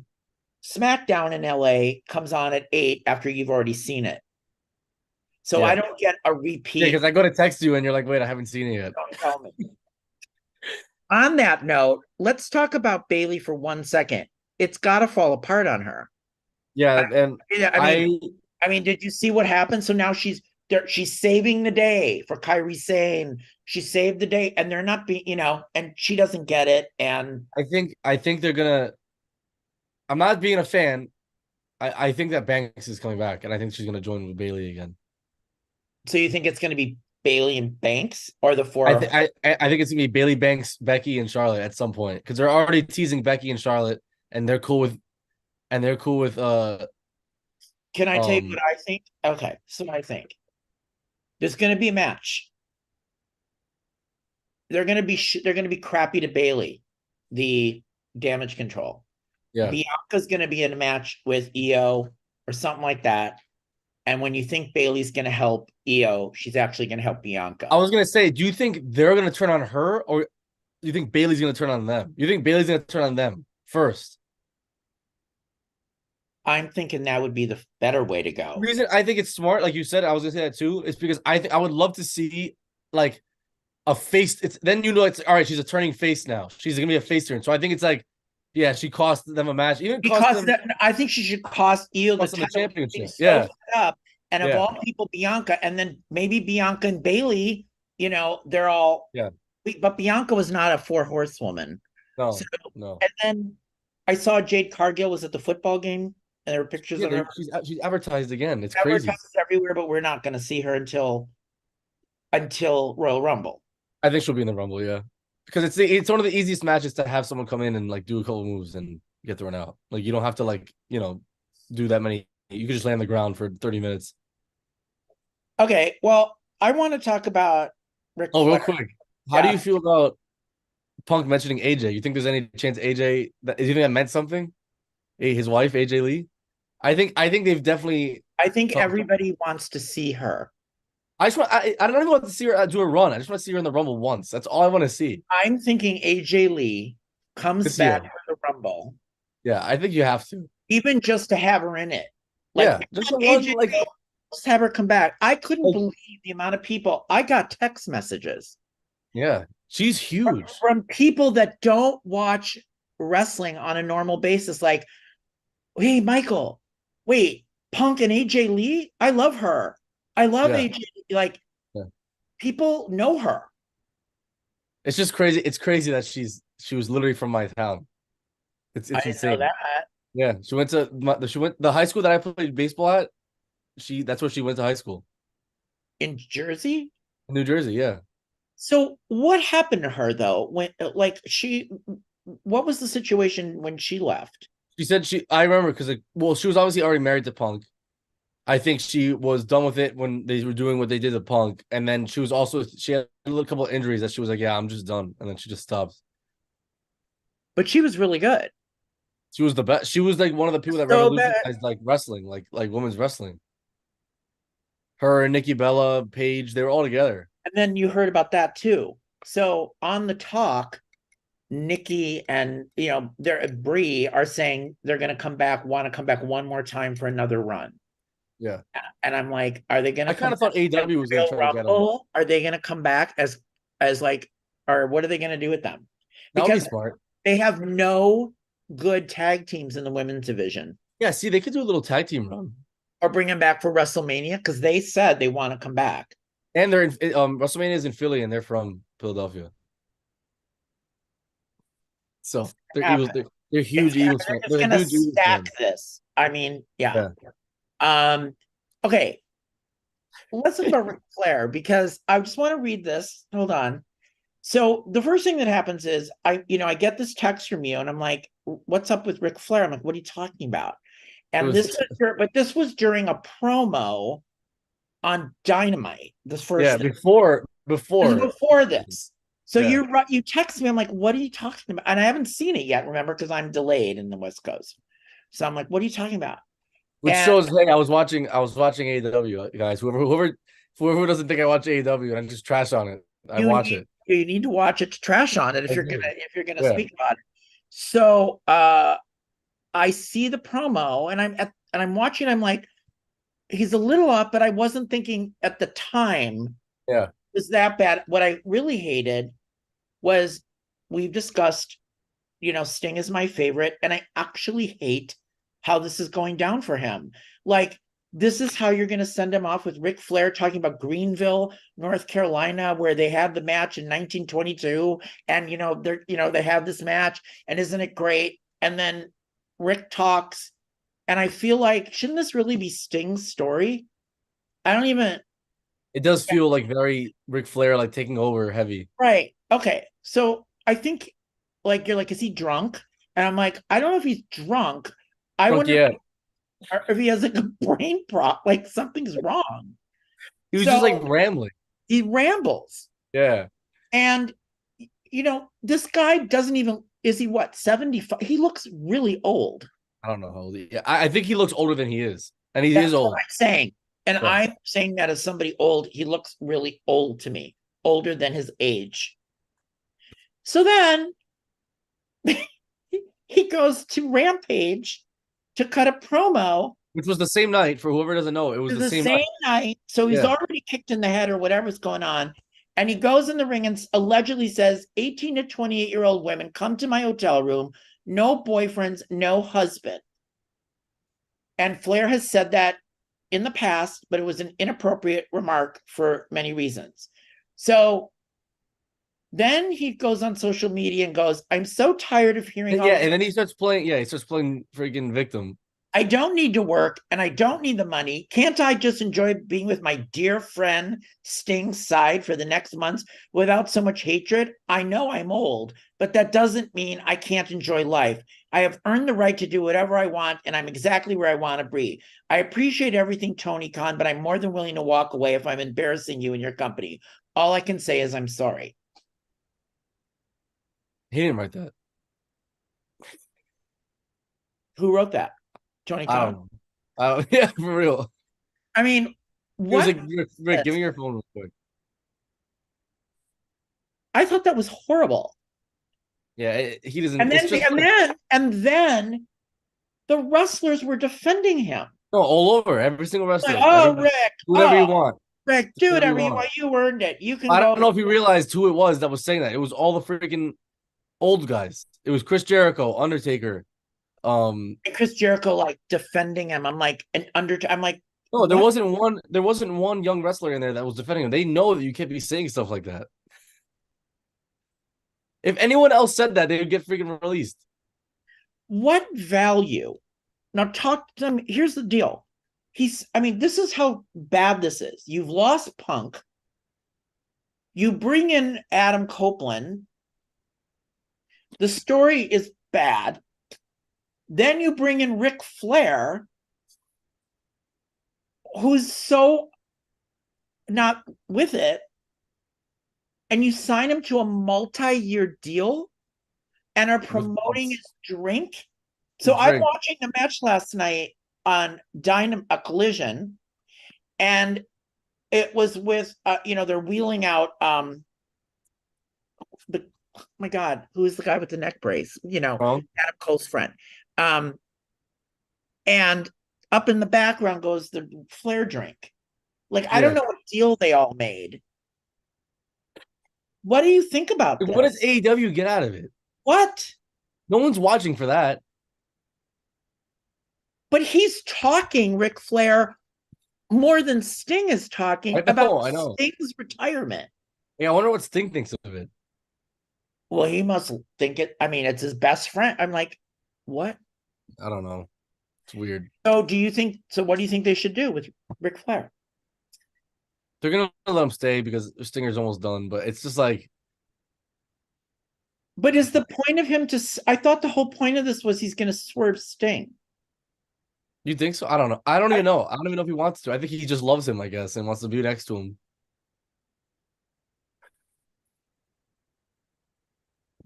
SmackDown in LA comes on at 8 after you've already seen it. So I don't get a repeat. Yeah, because I go to text you and you're like, wait, I haven't seen it yet. Don't tell me. On that note, let's talk about Bayley for 1 second. It's got to fall apart on her. Yeah, and I mean, did you see what happened? So now she's there, she's saving the day for Kyrie Sane. She saved the day, and they're not being, and she doesn't get it. And I think they're gonna. I'm not being a fan. I think that Banks is coming back, and I think she's gonna join with Bailey again. so you think it's going to be Bailey and Banks or the I four? think I think it's gonna be Bailey, Banks, Becky, and Charlotte at some point because they're already teasing Becky and Charlotte, and they're cool with Can I tell you um what I think? Okay, so I think there's going to be a match. They're going to be crappy to Bailey, the damage control. yeah. Bianca's going to be in a match with EO or something like that. And when you think Bailey's going to help EO, she's actually going to help Bianca. I was gonna say, do you think they're gonna turn on her, or do you think Bailey's gonna turn on them? You think Bailey's gonna turn on them first? I'm thinking that would be the better way to The go. reason I think it's smart, like you said, I was gonna say that too, is because I think I would love to see like a face. It's then it's all right. She's a turning face now. She's gonna be a face turn. So I think it's like, yeah, she cost them a match, even cost Because them I think she should cost EO the cost them the title. championship. So Yeah, set up, and of yeah, all people, Bianca, and then maybe Bianca and Bailey. They're all. yeah. But Bianca was not a four horsewoman. So, No, no. and then I saw Jade Cargill was at the football game, and there were pictures Yeah, of her she's advertised again. It's crazy. advertised everywhere, but we're not going to see her until Royal Rumble. I think she'll be in the Rumble. Yeah, because it's one of the easiest matches to have someone come in and like do a couple moves and get thrown out. Like you don't have to do that many. You can just lay on the ground for 30 minutes. Okay, well, I want to talk about Ric Oh, real Flair. quick, how do Yeah, you feel about Punk mentioning AJ? You think there's any chance AJ that you think that meant something? His wife AJ Lee. I think they've definitely I think talked. everybody wants to see her. I don't even want to see her do a run. I just want to see her in the Rumble once. That's all I want to see I'm thinking AJ Lee comes this back year. for the Rumble, Yeah, I think you have to. even just to have her in it. Like Yeah, just a one AJ like Lee, just have her come back. I couldn't like believe the amount of people. I got text messages yeah, she's huge. from people that don't watch wrestling on a normal basis. Like, hey, Michael, wait, Punk and AJ Lee? I love her. I love Yeah, AJ. Like, yeah. people know her. It's just crazy. It's crazy that she was literally from my town. I It's didn't know insane. that. Yeah, she went the high school that I played baseball at. That's where she went to high school In Jersey. in New Jersey. Yeah, So what happened to her though? When what was the situation when she left? she said she. I remember because she was obviously already married to Punk. I think she was done with it when they were doing what they did to Punk, and then she had a couple of injuries that she was like, yeah, I'm just done, and then she just stopped. But she was really good. She was the best. She was like one of the people that So bad. revolutionized like wrestling, like women's wrestling. Her and Nikki Bella, Paige, they were all together. And then you heard about that too. So on the talk, Nikki and their Brie are saying they're going to want to come back one more time for another run. Yeah, And I'm like, are they going to I kind come of thought back AEW was going Royal to try to get them. Rumble? Are they going to come back as like, or what are they going to do with them? That would be Because smart. they have no good tag teams in the women's division. Yeah, see, they could do a little tag team run, Or bring them back for WrestleMania because they said they want to come back. and they're in WrestleMania is in Philly, and they're from Philadelphia, so they're Eagles. They're huge Eagles They're fans. just They're gonna huge Eagles stack fans. this. I mean, yeah. Yeah, Okay. Let's talk about Ric Flair because I just want to read this. Hold on. So the first thing that happens is I get this text from you and I'm like, what's up with Ric Flair? I'm like, what are you talking about? And this was during a promo on Dynamite. This first yeah. thing. This is Before, before this. So yeah. you text me. I'm like, what are you talking about? And I haven't seen it yet. Remember, because I'm delayed in the West Coast. So I'm like, what are you talking about? Which And shows, hey, I was watching AEW, guys. Whoever doesn't think I watch AEW and I just trash on it, I watch it. you need to watch it to trash on it I do. if you're gonna Yeah, speak about it. So I see the promo and I'm watching. I'm like, he's a little off, but I wasn't thinking at the time yeah, it was that bad. What I really hated was we've discussed, Sting is my favorite, and I actually hate how this is going down for him. Like this is how you're going to send him off with Ric Flair talking about Greenville, North Carolina, where they had the match in 1922, and they have this match, and isn't it great? And then Rick talks, and I feel like, shouldn't this really be Sting's story? I don't even. It does feel like very Ric Flair, like taking over heavy. Right. Okay. So I think, like, you're like, is he drunk? And I'm like, I don't know if he's drunk. I Drunk wonder yet. if he has like a brain prop, like something's wrong. He was just like rambling. He rambles. Yeah. And, this guy doesn't even, is he what, 75? He looks really old. I don't know how old he is. I think he looks older than he is. And he That's is old. what I'm saying. And Yeah. I'm saying that as somebody old, he looks really old to me, older than his age. So then he goes to Rampage to cut a promo. Which was the same night, for whoever doesn't know. It was the same night. So he's already kicked in the head or whatever's going on. And he goes in the ring and allegedly says, 18 to 28-year-old women come to my hotel room, no boyfriends, no husband. And Flair has said that in the past, but it was an inappropriate remark for many reasons. So then he goes on social media and goes, I'm so tired of hearing all Yeah, and then he starts playing freaking victim. I don't need to work and I don't need the money. Can't I just enjoy being with my dear friend Sting's side for the next months without so much hatred? I know I'm old, but that doesn't mean I can't enjoy life. I have earned the right to do whatever I want, and I'm exactly where I want to be. I appreciate everything, Tony Khan, but I'm more than willing to walk away if I'm embarrassing you and your company. All I can say is I'm sorry. He didn't write that. Who wrote that? Tony Khan. I don't know. Yeah, for real. I mean, what? Like, Rick, give me your phone real quick. I thought that was horrible. Yeah, he doesn't. And then the wrestlers were defending him. No, all over every single wrestler. Like, Rick, do whatever you want. Rick, do whatever you want. You earned it. You can. I don't know if you realized who it was that was saying that. It was all the freaking old guys. It was Chris Jericho, Undertaker. And Chris Jericho like defending him. I'm like I'm like, no, there wasn't one young wrestler in there that was defending him. They know that you can't be saying stuff like that. If anyone else said that, they would get freaking released. What value? Now talk to them. Here's the deal. This is how bad this is. You've lost Punk. You bring in Adam Copeland. The story is bad. Then you bring in Ric Flair, who's so not with it, and you sign him to a multi-year deal and are promoting his drink. So I'm watching the match last night on Collision, and it was with they're wheeling out my God, who is the guy with the neck brace? Adam Cole's friend. And up in the background goes the Flair drink. Like, I don't know what deal they all made. What do you think about this? What does AEW get out of it? What? No one's watching for that. But he's talking, Ric Flair, more than Sting is talking about Sting's retirement. Yeah, I wonder what Sting thinks of it. Well, he must think it. I mean, it's his best friend. I'm like, what? I don't know. It's weird. So what do you think they should do with Ric Flair? They're going to let him stay because Stinger's almost done, but it's just like. But is the point of him I thought the whole point of this was he's going to swerve Sting. You think so? I don't know. I don't even know. I don't even know if he wants to. I think he just loves him, I guess, and wants to be next to him.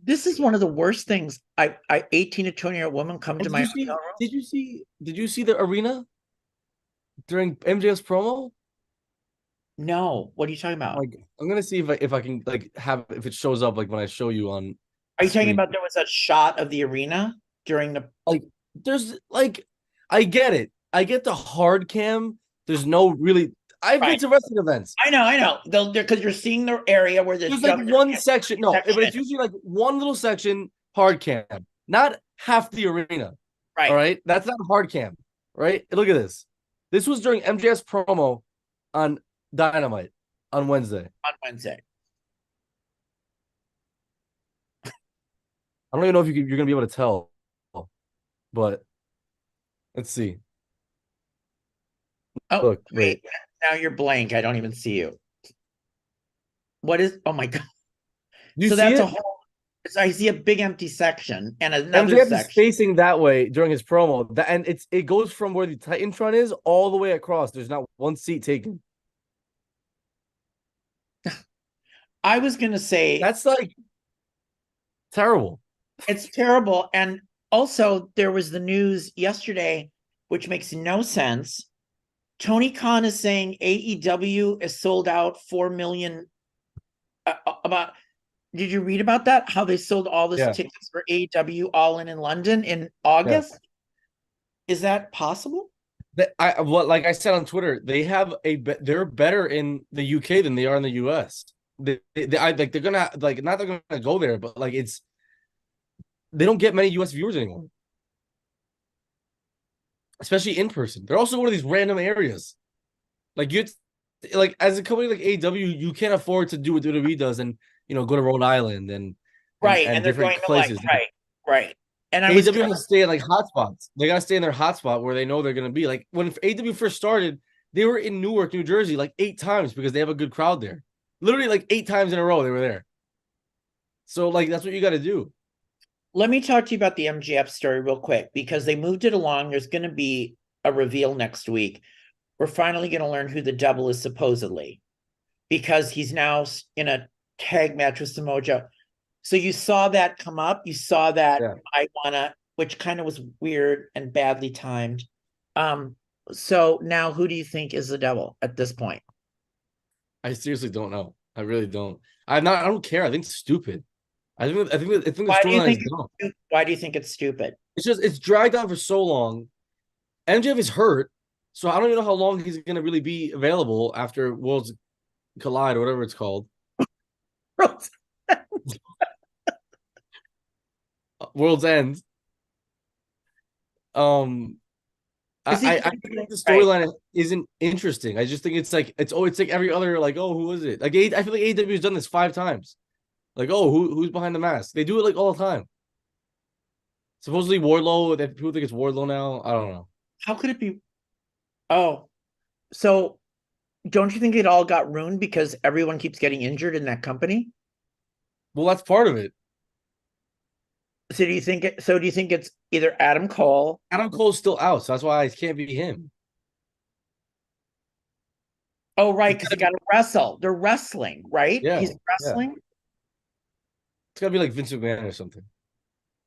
This is one of the worst things. 18 to 20-year-old women come to my hotel room. Did you see the arena during MJF's promo? No. What are you talking about? Like, I'm gonna see if I can if it shows up like when I show you on. Are you talking about there was a shot of the arena during the there's I get it. I get the hard cam. There's no really. I've been to wrestling events. I know. Because you're seeing the area where there's like one section. No, but it's usually like one little section hard cam, not half the arena. Right. All right. That's not hard cam. Right. Look at this. This was during MJF's promo on Dynamite on Wednesday. On Wednesday. I don't even know if you're going to be able to tell, but let's see. Oh, Look, wait. Now you're blank. I don't even see you. What is? Oh my God. You So see that's it? a whole. I see a big empty section and another MJF section. is facing that way during his promo, and it goes from where the Titantron is all the way across. There's not one seat taken. I was gonna say That's like terrible. it's terrible. And also, there was the news yesterday, which makes no sense. Tony Khan is saying AEW is sold out 4 million. About, did you read about that? How they sold all this tickets for AEW All In London in August? Yeah. Is that possible? Like I said on Twitter, they're better in the UK than they are in the US. They're gonna not they're gonna go there, but like they don't get many US viewers anymore, especially in person. They're also one of these random areas. Like as a company like AEW, you can't afford to do what WWE does and go to Rhode Island and different places. Right. And AEW has to stay in like hotspots. They gotta stay in their hotspot where they know they're gonna be. Like when AEW first started, they were in Newark, New Jersey, like 8 times because they have a good crowd there. Literally, like 8 times in a row, they were there. So, like, that's what you got to do. Let me talk to you about the MJF story real quick because they moved it along. There's going to be a reveal next week. We're finally going to learn who the devil is supposedly because he's now in a tag match with Samoa Joe. So you saw that come up. You saw that which kind of was weird and badly timed. So now who do you think is the devil at this point? I seriously don't know. I really don't. I don't care. I think it's stupid. I think the storyline is dumb. Why do you think it's stupid? It's dragged on for so long. MJF is hurt, so I don't even know how long he's going to really be available after Worlds Collide or whatever it's called. World's End. I think the storyline isn't interesting. I just think it's like every other who is it? Like I feel like AEW has done this 5 times. Like who's behind the mask? They do it like all the time. Supposedly Wardlow. That people think it's Wardlow now. I don't know. How could it be? Oh, so don't you think it all got ruined because everyone keeps getting injured in that company? Well, that's part of it. So do you think it's either Adam Cole? Adam Cole's still out, so that's why it can't be him. Oh, right, because they got to wrestle. They're wrestling, right? Yeah, he's wrestling. Yeah. It's gotta be like Vince McMahon or something.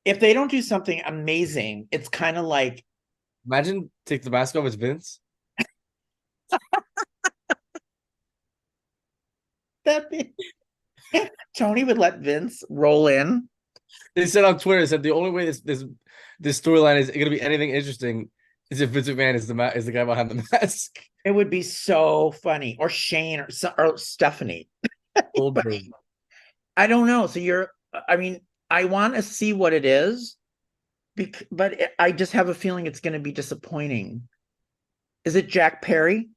If they don't do something amazing, it's kind of like imagine take the mask off as Vince. Tony would let Vince roll in. They said on Twitter, the only way this storyline is going to be anything interesting is if Vince McMahon is the guy behind the mask. It would be so funny, or Shane, or Stephanie. I don't know. So I want to see what it is, but I just have a feeling it's going to be disappointing. Is it Jack Perry?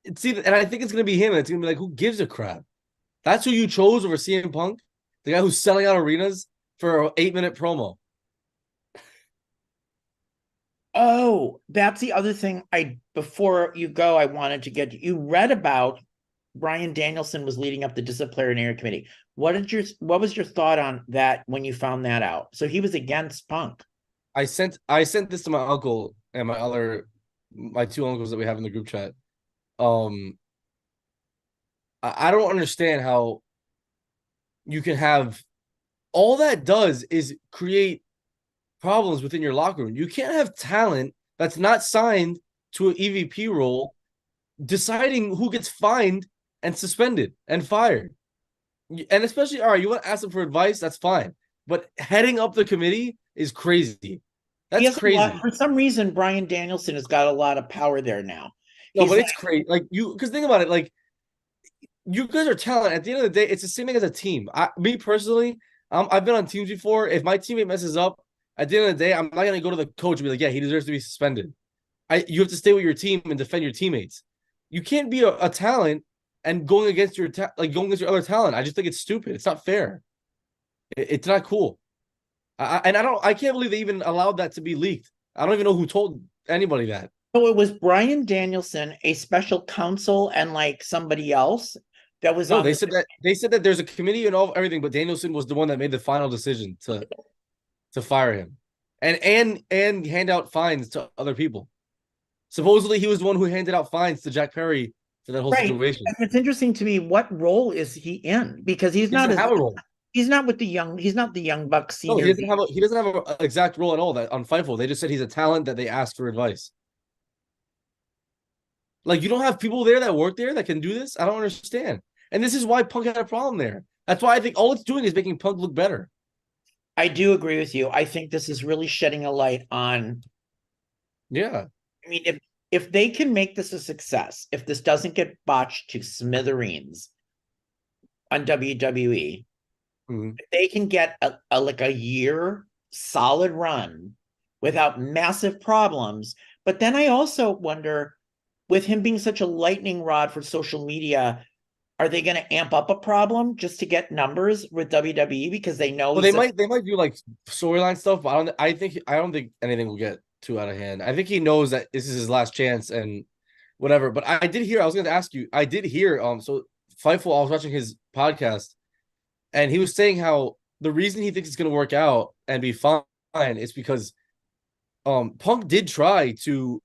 And I think it's going to be him. And it's going to be like, who gives a crap? That's who you chose over CM Punk, the guy who's selling out arenas for an 8-minute promo. Oh, that's the other thing. Before you go, I wanted to get you read about. Bryan Danielson was leading up the disciplinary committee. What was your thought on that when you found that out? So he was against Punk. I sent this to my uncle and my 2 uncles that we have in the group chat. I don't understand how you can have all that does is create problems within your locker room. You can't have talent that's not signed to an EVP role deciding who gets fined and suspended and fired. And especially, all right, you want to ask them for advice, that's fine. But heading up the committee is crazy. That's crazy. For some reason, Bryan Danielson has got a lot of power there now. No, but it's crazy. Because think about it, you guys are talent. At the end of the day, it's the same thing as a team. Me personally, I've been on teams before. If my teammate messes up, at the end of the day, I'm not going to go to the coach and be like, yeah, he deserves to be suspended. you have to stay with your team and defend your teammates. You can't be a talent and going against your other talent. I just think it's stupid. It's not fair. It's not cool. I can't believe they even allowed that to be leaked. I don't even know who told anybody that. So it was Bryan Danielson, a special counsel, and like somebody else that was No, on. they said that there's a committee and everything, but Danielson was the one that made the final decision to fire him, and hand out fines to other people. Supposedly, he was the one who handed out fines to Jack Perry for that whole situation. And it's interesting to me, what role is he in? Because He doesn't have a role. He's not with the young. He's not the Young Bucks senior. No, he doesn't have an exact role at all. That on Fightful, they just said he's a talent that they asked for advice. Like, you don't have people there that work there that can do this? I don't understand. And this is why Punk had a problem there. That's why I think all it's doing is making Punk look better. I do agree with you. I think this is really shedding a light on. Yeah. I mean, if they can make this a success, if this doesn't get botched to smithereens on WWE, if they can get a year solid run without massive problems. But then I also wonder, with him being such a lightning rod for social media, are they going to amp up a problem just to get numbers with WWE because they know? Well, they might do like storyline stuff, but I don't think anything will get too out of hand. I think he knows that this is his last chance and whatever. But I was going to ask you, so Fightful, I was watching his podcast, and he was saying how the reason he thinks it's going to work out and be fine is because Punk did try to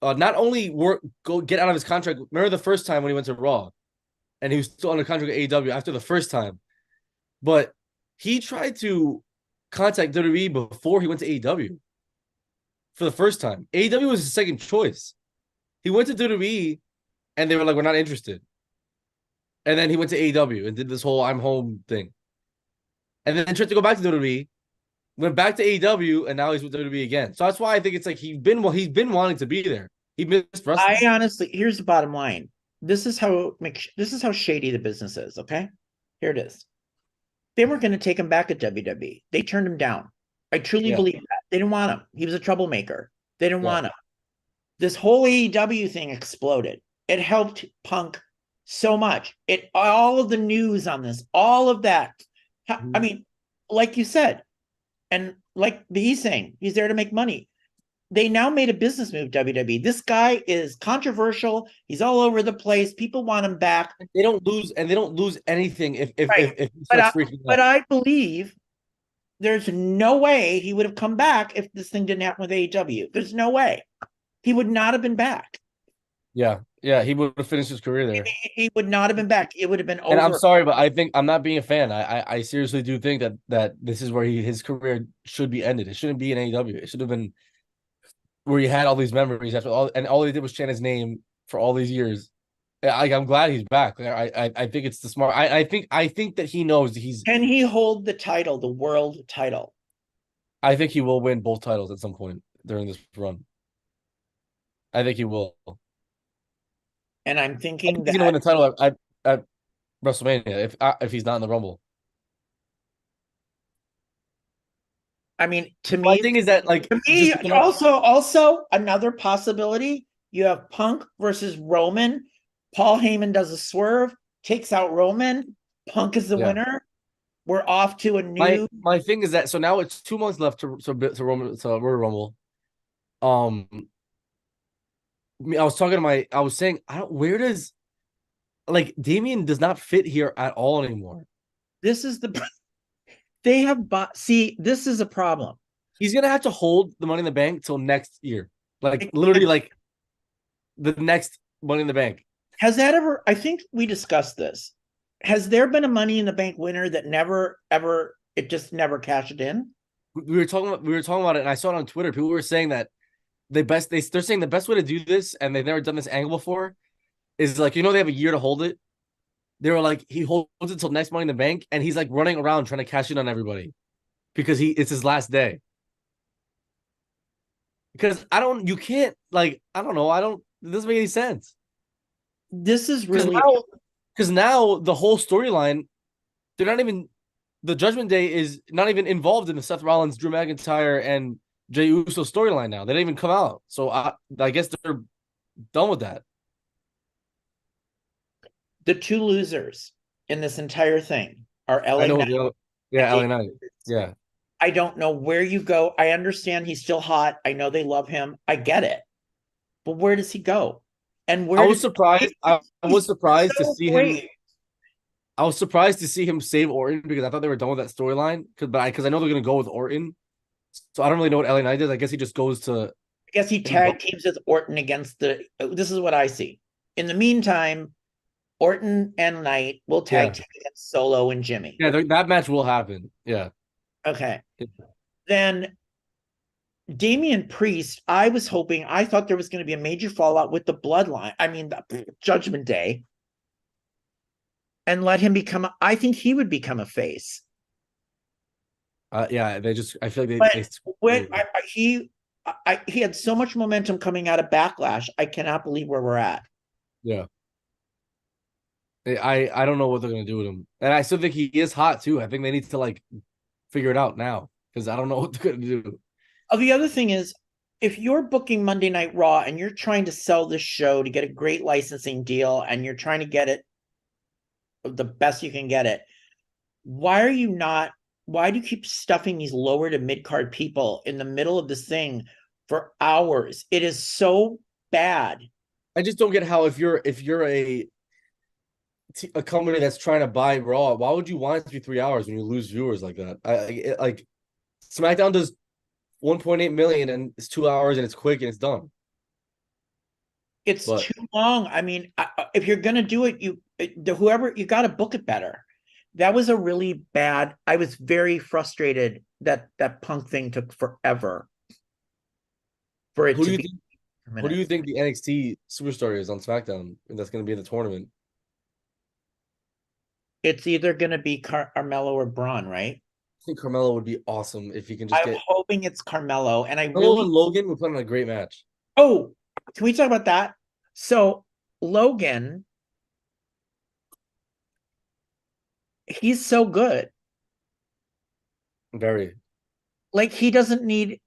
not only go get out of his contract. Remember the first time when he went to Raw, and he was still under contract with AEW after the first time, but he tried to contact WWE before he went to AEW for the first time. AEW was his second choice. He went to WWE, and they were like, "We're not interested." And then he went to AEW and did this whole "I'm home" thing, and then tried to go back to WWE. Went back to AEW, and now he's with WWE again. So that's why I think it's like he's been wanting to be there. He missed wrestling. I honestly, here's the bottom line. This is how shady the business is. Okay, here it is. They were going to take him back at WWE. They turned him down. I truly believe that. They didn't want him. He was a troublemaker. They didn't want him. This whole AEW thing exploded. It helped Punk so much. All of the news on this, all of that. I mean, like you said, and like he's saying, he's there to make money. They now made a business move, WWE. This guy is controversial. He's all over the place. People want him back. They don't lose anything if but I believe there's no way he would have come back if this thing didn't happen with AEW. There's no way. He would not have been back. Yeah, he would have finished his career there. He would not have been back. It would have been over. And I'm sorry, but I think I'm not being a fan. I seriously do think that this is where his career should be ended. It shouldn't be in AEW. It should have been where he had all these memories after all he did was chant his name for all these years. I'm glad he's back. I think it's the smart. I think that he knows he's. Can he hold the title, the world title? I think he will win both titles at some point during this run. I think he will. And I'm thinking he's gonna win the title at WrestleMania if he's not in the Rumble. I mean, to me, my thing is that like to me, also another possibility. You have Punk versus Roman. Paul Heyman does a swerve, takes out Roman. Punk is the winner. We're off to a new. My thing is that so now it's 2 months left to Roman to Royal Rumble. I was saying where does like Damian does not fit here at all anymore. This is they have this is a problem. He's gonna have to hold the Money in the Bank till next year, like literally like the next Money in the Bank. Has that ever? I think we discussed this. Has there been a Money in the Bank winner that never cashed it in? We were talking about it, and I saw it on Twitter. People were saying that they're saying the best way to do this, and they've never done this angle before, is like they have a year to hold it. They were like he holds it till next Money in the Bank, and he's like running around trying to cash in on everybody because it's his last day. Because it doesn't make any sense. This is really because now the whole storyline, the Judgment Day is not even involved in the Seth Rollins, Drew McIntyre, and Jey Uso storyline now. They didn't even come out. So I guess they're done with that. The two losers in this entire thing are I LA know Knight the other, and yeah, LA Dave. Knight. Yeah. I don't know where you go. I understand he's still hot. I know they love him. I get it. But where does he go? And I where was does surprised. I was he's surprised to so see him. great. I was surprised to see him save Orton because I thought they were done with that storyline. Because I know they're gonna go with Orton. So I don't really know what LA Knight does. I guess he just goes to. I guess he tag teams with Orton against the. This is what I see. In the meantime, Orton and Knight will tag team against Solo and Jimmy. Yeah, that match will happen. Yeah. Okay. Then Damian Priest, I thought there was going to be a major fallout with the Bloodline. I mean, the Judgment Day. And let him become, I think he would become a face. Yeah, they just. I feel like But they when he had so much momentum coming out of Backlash, I cannot believe where we're at. Yeah. I don't know what they're gonna do with him, and I still think he is hot too. I think they need to like figure it out now because I don't know what they're gonna do. Oh, the other thing is, if you're booking Monday Night Raw and you're trying to sell this show to get a great licensing deal and you're trying to get it the best you can get it, why do you keep stuffing these lower to mid card people in the middle of this thing for hours? It is so bad. I just don't get how if you're a company that's trying to buy Raw, why would you want it to be 3 hours when you lose viewers like that? Like SmackDown does 1.8 million and it's 2 hours and it's quick and it's done. It's too long. I mean, if you're gonna do it, you got to book it better. That was a really bad. I was very frustrated that Punk thing took forever for it to be. Who do you think the NXT superstar is on SmackDown? And that's going to be in the tournament. It's either going to be Carmelo or Braun, right? I think Carmelo would be awesome if he can just I'm hoping it's Carmelo, and Carmelo and Logan would put on a great match. Oh, can we talk about that? So Logan, he's so good. Very. Like he doesn't need.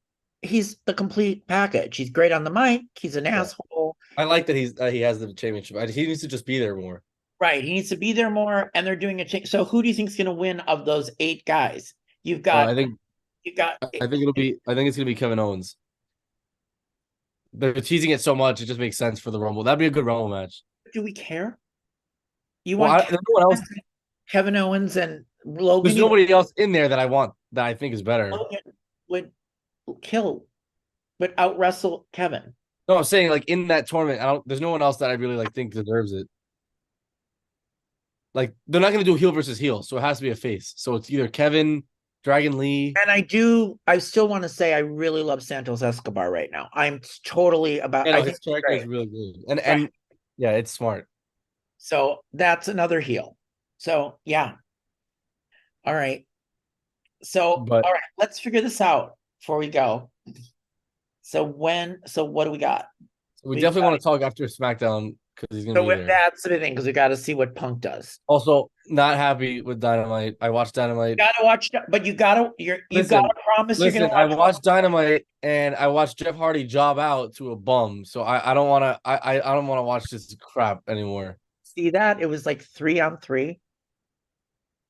He's the complete package. He's great on the mic. He's an asshole. I like that he has the championship. He needs to just be there more. Right. He needs to be there more, and they're doing a change. So who do you think is going to win of those 8 guys? You've got. I think it's gonna be Kevin Owens. They're teasing it so much; it just makes sense for the Rumble. That'd be a good Rumble match. Do we care? You want Kevin Owens and Logan? There's nobody else in there that I want that I think is better. Logan would out wrestle Kevin. No, I'm saying like in that tournament, there's no one else that I really like think deserves it. Like they're not gonna do heel versus heel, so it has to be a face. So it's either Kevin, Dragon Lee. And I still want to say I really love Santos Escobar right now. I'm totally about. Yeah, his character is really good, and yeah, it's smart. So that's another heel. So yeah. All right. So all right, let's figure this out before we go. So what do we got? We definitely want to talk after SmackDown because he's gonna be there. That's the thing because we got to see what Punk does. Also, not happy with Dynamite. I watched Dynamite. You gotta watch, but you gotta promise you're gonna. I watched Dynamite and I watched Jeff Hardy job out to a bum. So I don't want to. I don't want to watch this crap anymore. See that it was like 3-on-3.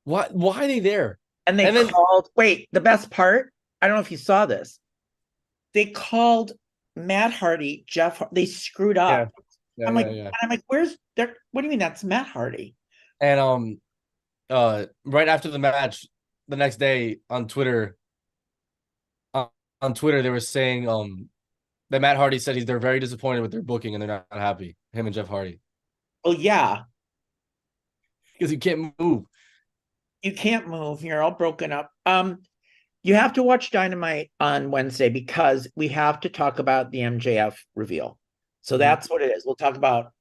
Why are they there? And then called. Wait, the best part. I don't know if you saw this. They called Matt Hardy Jeff. They screwed up. Yeah, I'm like, where's there? What do you mean that's Matt Hardy? And right after the match, the next day on Twitter, they were saying that Matt Hardy said they're very disappointed with their booking and they're not happy. Him and Jeff Hardy. Oh yeah, because you can't move. You can't move. You're all broken up. You have to watch Dynamite on Wednesday because we have to talk about the MJF reveal. So that's what it is. We'll talk about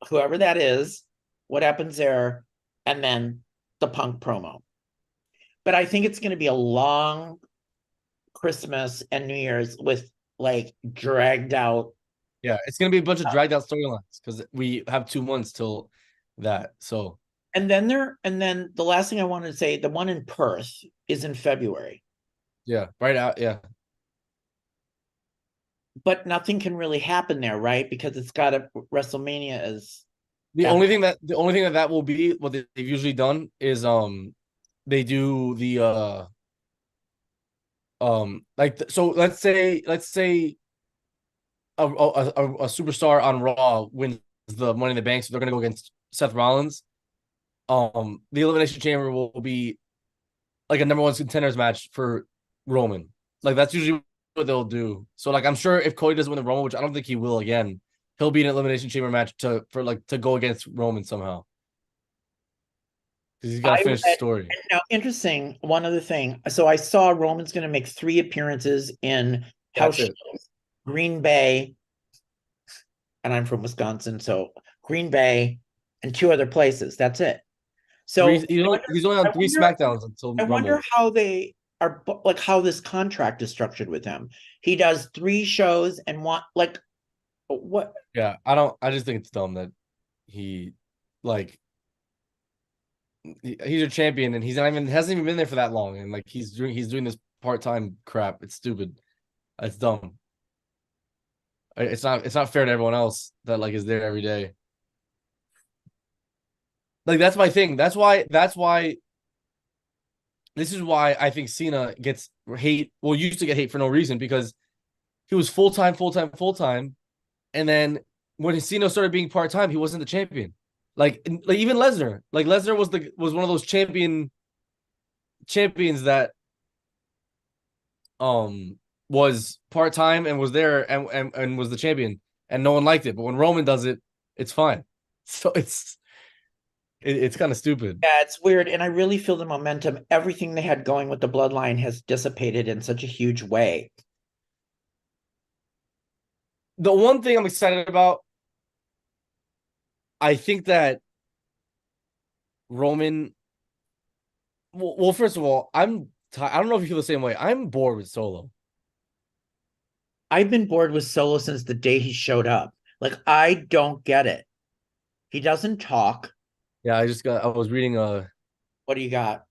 whoever that is, what happens there, and then the Punk promo. But I think it's going to be a long Christmas and New Year's with like dragged out. Yeah, it's going to be a bunch of dragged out storylines because we have 2 months till that. So. And then the last thing I wanted to say, the one in Perth is in February. Yeah, right out. Yeah. but nothing can really happen there, right? Because it's got a WrestleMania as The only thing that will be what they've usually done is they do the so let's say a superstar on Raw wins the Money in the Bank, so they're gonna go against Seth Rollins. The Elimination Chamber will be like a number one contenders match for Roman. Like that's usually what they'll do. So like I'm sure if Cody doesn't win the Roman, which I don't think he will again, he'll be an Elimination Chamber match to go against Roman somehow. Because he's got to finish the story. Now, interesting. One other thing. So I saw Roman's going to make 3 appearances in house shows, Green Bay, and I'm from Wisconsin, so Green Bay and 2 other places. That's it. So he's only on 3 SmackDowns until I wonder Rumble. how they are, like how this contract is structured with him. He does 3 shows and like what? Yeah, I just think it's dumb that he like he's a champion and hasn't even been there for that long, and like he's doing this part-time crap. It's stupid. It's dumb. It's not fair to everyone else that like is there every day. Like that's my thing. That's why this is why I think Cena gets hate. Well, used to get hate for no reason because he was full-time, and then when Cena started being part-time, he wasn't the champion. Like even Lesnar. Like Lesnar was one of those champions that was part-time and was there and was the champion, and no one liked it. But when Roman does it, it's fine. So it's kind of stupid. Yeah, it's weird. And I really feel the momentum. Everything they had going with the Bloodline has dissipated in such a huge way. The one thing I'm excited about, I think that Roman. Well, first of all, I don't know if you feel the same way. I'm bored with Solo. I've been bored with Solo since the day he showed up. Like, I don't get it. He doesn't talk. Yeah, I was reading What do you got?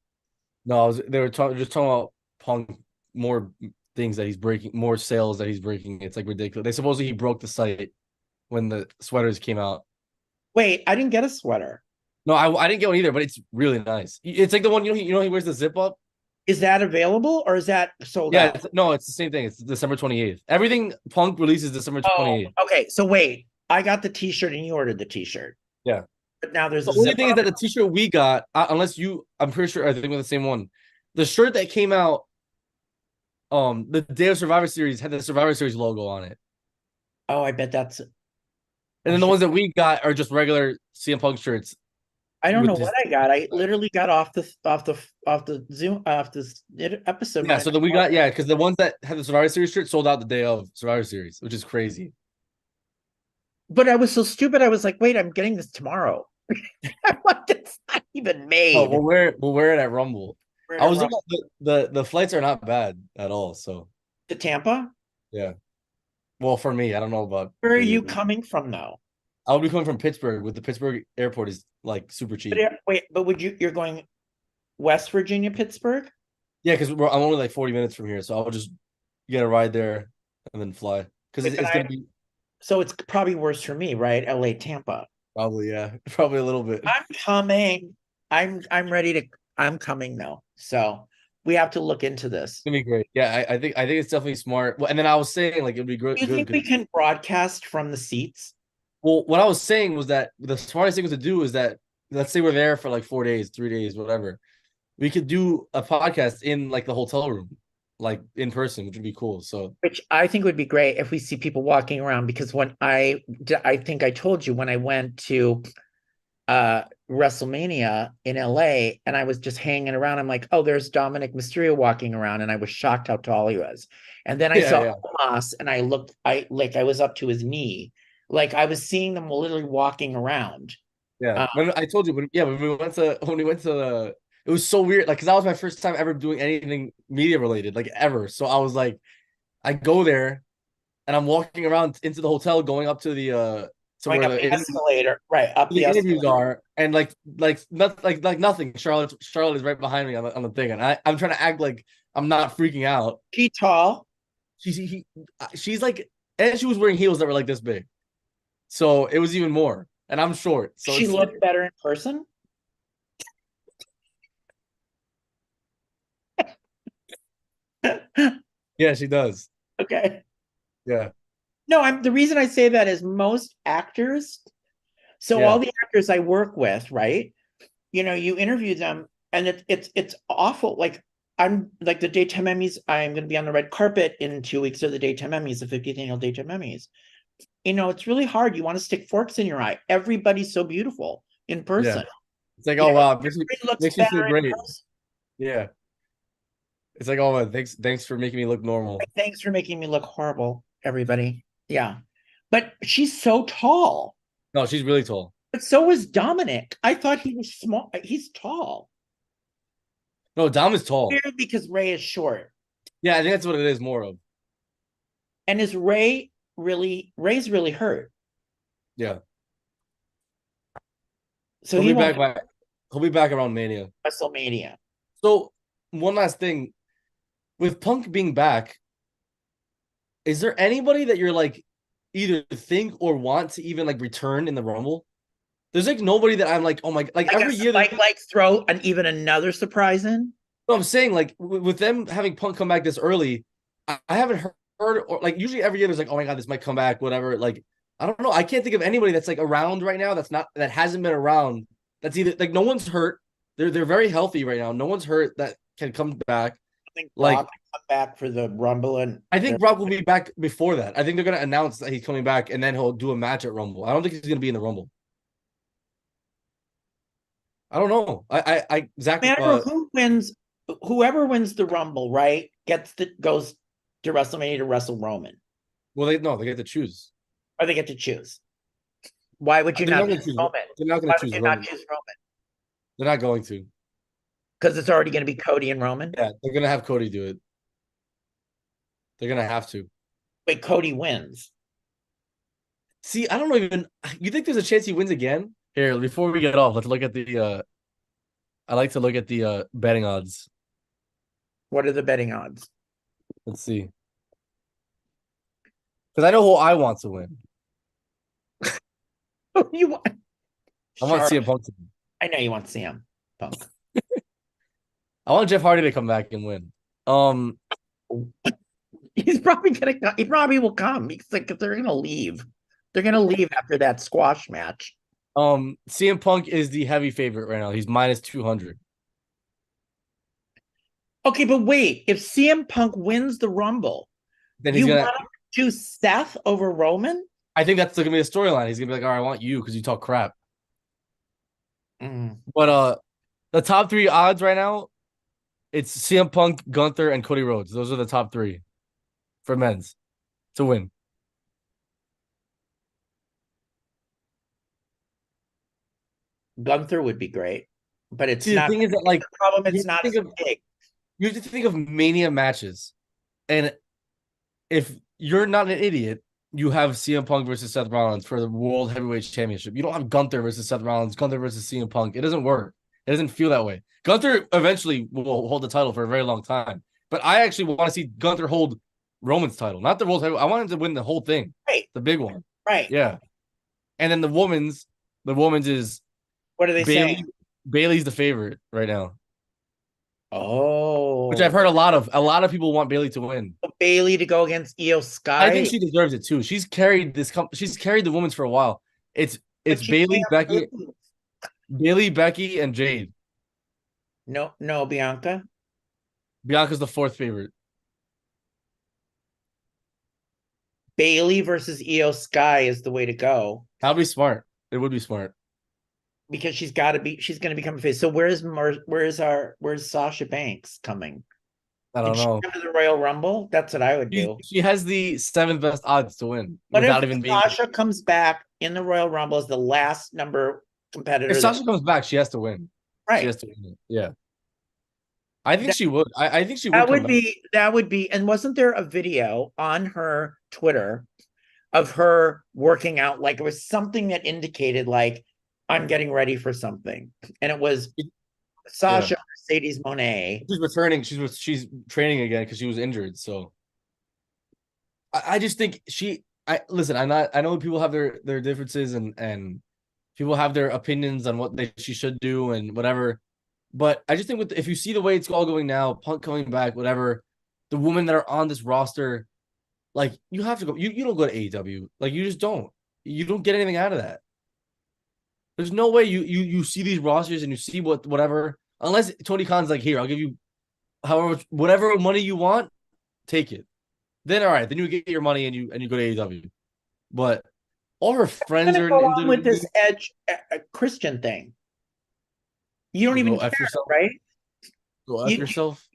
No, they were talking about Punk, more things that he's breaking, more sales that he's breaking. It's like ridiculous. They supposedly he broke the site when the sweaters came out. Wait, I didn't get a sweater. No, I didn't get one either, but it's really nice. It's like the one he wears the zip up. Is that available or is that sold out? No, it's the same thing. It's December 28th. Everything Punk releases December 28th. Okay, so wait, I got the T-shirt and you ordered the T-shirt. Yeah. But now there's the only thing is that the T-shirt we got, unless I'm pretty sure I think we're the same one. The shirt that came out, the day of Survivor Series had the Survivor Series logo on it. Oh, I bet that's. And then the ones that we got are just regular CM Punk shirts. I don't know what I got. I literally got off the Zoom this episode. Yeah, so then we got because the ones that had the Survivor Series shirt sold out the day of Survivor Series, which is crazy. But I was so stupid. I was like, "Wait, I'm getting this tomorrow." It's not even made. Oh, we'll wear it at Rumble. I was looking at the flights are not bad at all. So to Tampa. Yeah. Well, for me, I don't know about. Where are you coming from, though? I'll be coming from Pittsburgh. With the Pittsburgh airport is like super cheap. But you're going West Virginia, Pittsburgh? Yeah, because I'm only like 40 minutes from here, so I'll just get a ride there and then fly. Because it's gonna be. So it's probably worse for me, right? LA, Tampa. Probably, yeah. Probably a little bit. I'm coming. I'm ready to. I'm coming though. So we have to look into this. It's gonna be great. Yeah, I think it's definitely smart. Well, and then I was saying like it'd be great. Do you think we can broadcast from the seats? Well, what I was saying was that the smartest thing to do is that let's say we're there for like 4 days, 3 days, whatever. We could do a podcast in like the hotel room, like in person, which would be cool. So, which I think would be great if we see people walking around, because when I think I told you when I went to WrestleMania in LA and I was just hanging around, I'm like, oh, there's Dominic Mysterio walking around, and I was shocked how tall he was. And then I saw Omos, and I was up to his knee. Like I was seeing them literally walking around. Yeah, I told you, when we went to the, it was so weird, like because that was my first time ever doing anything media related, like ever. So I was like, I go there, and I'm walking around into the hotel, going up to the where the escalator, right up the interviews are, and nothing. Charlotte is right behind me on the thing, and I'm trying to act like I'm not freaking out. She tall. She's like and she was wearing heels that were like this big, so it was even more. And I'm short, so She looked better in person. yeah, she does. Okay. Yeah, No, I'm the reason I say that is most actors. So all yeah, the actors I work with, right? You interview them, and it's awful. Like I'm like the daytime Emmys. I'm going to be on the red carpet in 2 weeks of the daytime Emmys, the 50th annual daytime Emmys. It's really hard. You want to stick forks in your eye. Everybody's so beautiful in yeah. person. It's like, oh wow, Everybody looks makes me better feel in great. person. Yeah, it's like, oh, man, thanks for making me look normal. Thanks for making me look horrible, everybody. Yeah. But she's so tall. No, she's really tall. But so is Dominic. I thought he was small. He's tall. No, Dom is tall. Weird because Ray is short. Yeah, I think that's what it is more of. And is Ray's really hurt. Yeah, So he won't he'll be back around Mania. WrestleMania. So one last thing, with Punk being back, is there anybody that you're like either think or want to even like return in the Rumble? There's like nobody that I'm like, oh my, like every year. Like throw even another surprise in. No, I'm saying like with them having Punk come back this early, I haven't heard or like usually every year there's like, oh my god, this might come back, whatever. Like I don't know, I can't think of anybody that's like around right now that hasn't been around. That's either like no one's hurt. They're very healthy right now. No one's hurt that can come back. I think Like Brock will come back for the Rumble, and I think Brock will be back before that. I think they're gonna announce that he's coming back and then he'll do a match at Rumble. I don't think he's gonna be in the Rumble. I don't know. Zach. no matter who wins, whoever wins the Rumble, right, goes to WrestleMania to wrestle Roman, Well, they get to choose. or they get to choose. Why would you They're not gonna choose Roman? They're not going Why to would choose you Roman. not choose Roman? They're not going to. Because it's already going to be Cody and Roman. Yeah, they're gonna have Cody do it. They're gonna have to. Wait, Cody wins. See, I don't know even. You think there's a chance he wins again? Here, before we get off, let's look at the. I like to look at the betting odds. What are the betting odds? Let's see. Because I know who I want to win. You want? I want CM Punk to win. I know you want CM Punk. I want Jeff Hardy to come back and win. He's probably gonna. He probably will come because they're gonna leave. They're gonna leave after that squash match. CM Punk is the heavy favorite right now. He's minus 200. Okay, but wait. If CM Punk wins the Rumble, Then he's gonna want to choose Seth over Roman? I think that's gonna be a storyline. He's gonna be like, all right, I want you because you talk crap. Mm. But the top three odds right now, it's CM Punk, Gunther, and Cody Rhodes. Those are the top three for men's to win. Gunther would be great, but it's See, not. the thing is that like the problem. It's you not think as of big. you have to think of Mania matches, and if you're not an idiot, you have CM Punk versus Seth Rollins for the World Heavyweight Championship. You don't have Gunther versus Seth Rollins, Gunther versus CM Punk. It doesn't work. It doesn't feel that way. Gunther eventually will hold the title for a very long time, but I actually want to see Gunther hold Roman's title, not the World Heavyweight. I want him to win the whole thing, Right, the big one. right. Yeah, and then the women's is What are they saying? Bailey's the favorite right now. Oh, Which I've heard a lot of. A lot of people want Bailey to win. Bailey to go against Io Sky. I think she deserves it too. She's carried she's carried the women's for a while. It's Bailey, Becky, and Jade. No, Bianca. Bianca's the fourth favorite. Bailey versus Io Sky is the way to go. That'd be smart. It would be smart. Because she's going to become a face. So where's Sasha Banks coming? I don't know. She come to the Royal Rumble? That's what I would do. She has the seventh best odds to win. What without if even being Sasha comes back in the Royal Rumble as the last number competitor? If Sasha comes back, she has to win. Right. She has to win it. Yeah. I think she would. I think she would. That would be. And wasn't there a video on her Twitter of her working out? Like it was something that indicated like I'm getting ready for something, and it was Sasha Mercedes Moné. She's returning. She's training again because she was injured. So I just think I listen. I know people have their differences and people have their opinions on what she should do and whatever. But I just think if you see the way it's all going now, Punk coming back, whatever, the women that are on this roster, like you have to go. You don't go to AEW. Like you just don't. You don't get anything out of that. There's no way you see these rosters and you see whatever. Unless Tony Khan's like, here, I'll give you however whatever money you want, take it. Then all right, then you get your money and you go to AEW. But all her friends are go in on with WWE. this Edge Christian thing. You don't even Go F care, yourself. right? Go F yourself.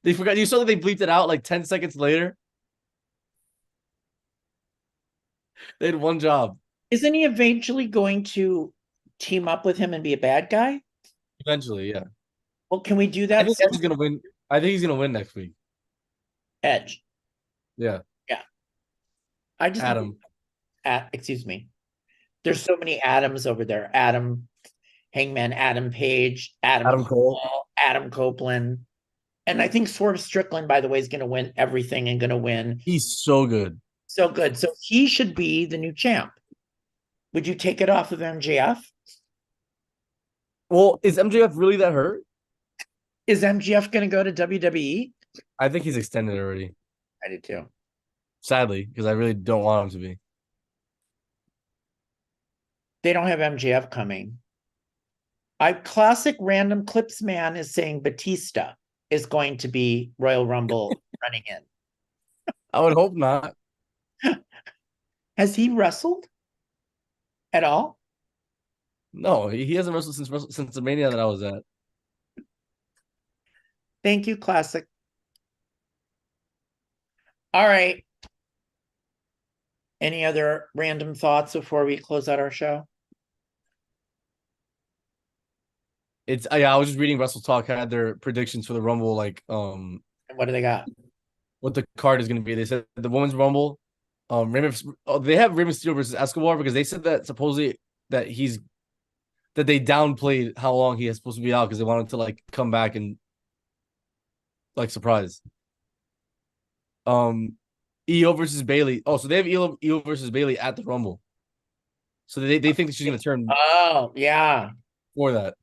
They forgot. You saw that they bleeped it out like 10 seconds later. They had one job. Isn't he eventually going to team up with him and be a bad guy? Eventually, yeah. Well, can we do that? I think Edge is gonna win. I think he's gonna win next week. Edge. Yeah. Yeah. I just Adam. Excuse me. There's so many Adams over there. Adam, Hangman, Adam Page, Adam Cole, Adam Copeland. And I think Swerve Strickland, by the way, is going to win everything and going to win. He's so good. So good. So he should be the new champ. Would you take it off of MJF? Well, is MJF really that hurt? Is MJF going to go to WWE? I think he's extended already. I do too. Sadly, because I really don't want him to be. They don't have MJF coming. Classic random clips man is saying Batista is going to be Royal Rumble running in. I would hope not. Has he wrestled at all? No, he hasn't wrestled since the Mania that I was at. Thank you, Classic. All right. Any other random thoughts before we close out our show? It's I was just reading Wrestle Talk had their predictions for the Rumble, like And what do they got? what the card is going to be. They said the Women's Rumble, they have Rey Mysterio versus Escobar because they said that supposedly that they downplayed how long he is supposed to be out because they wanted to like come back and like surprise. EO versus Bailey. Oh, so they have EO versus Bailey at the Rumble. So they think that she's going to turn. Oh, yeah. For that.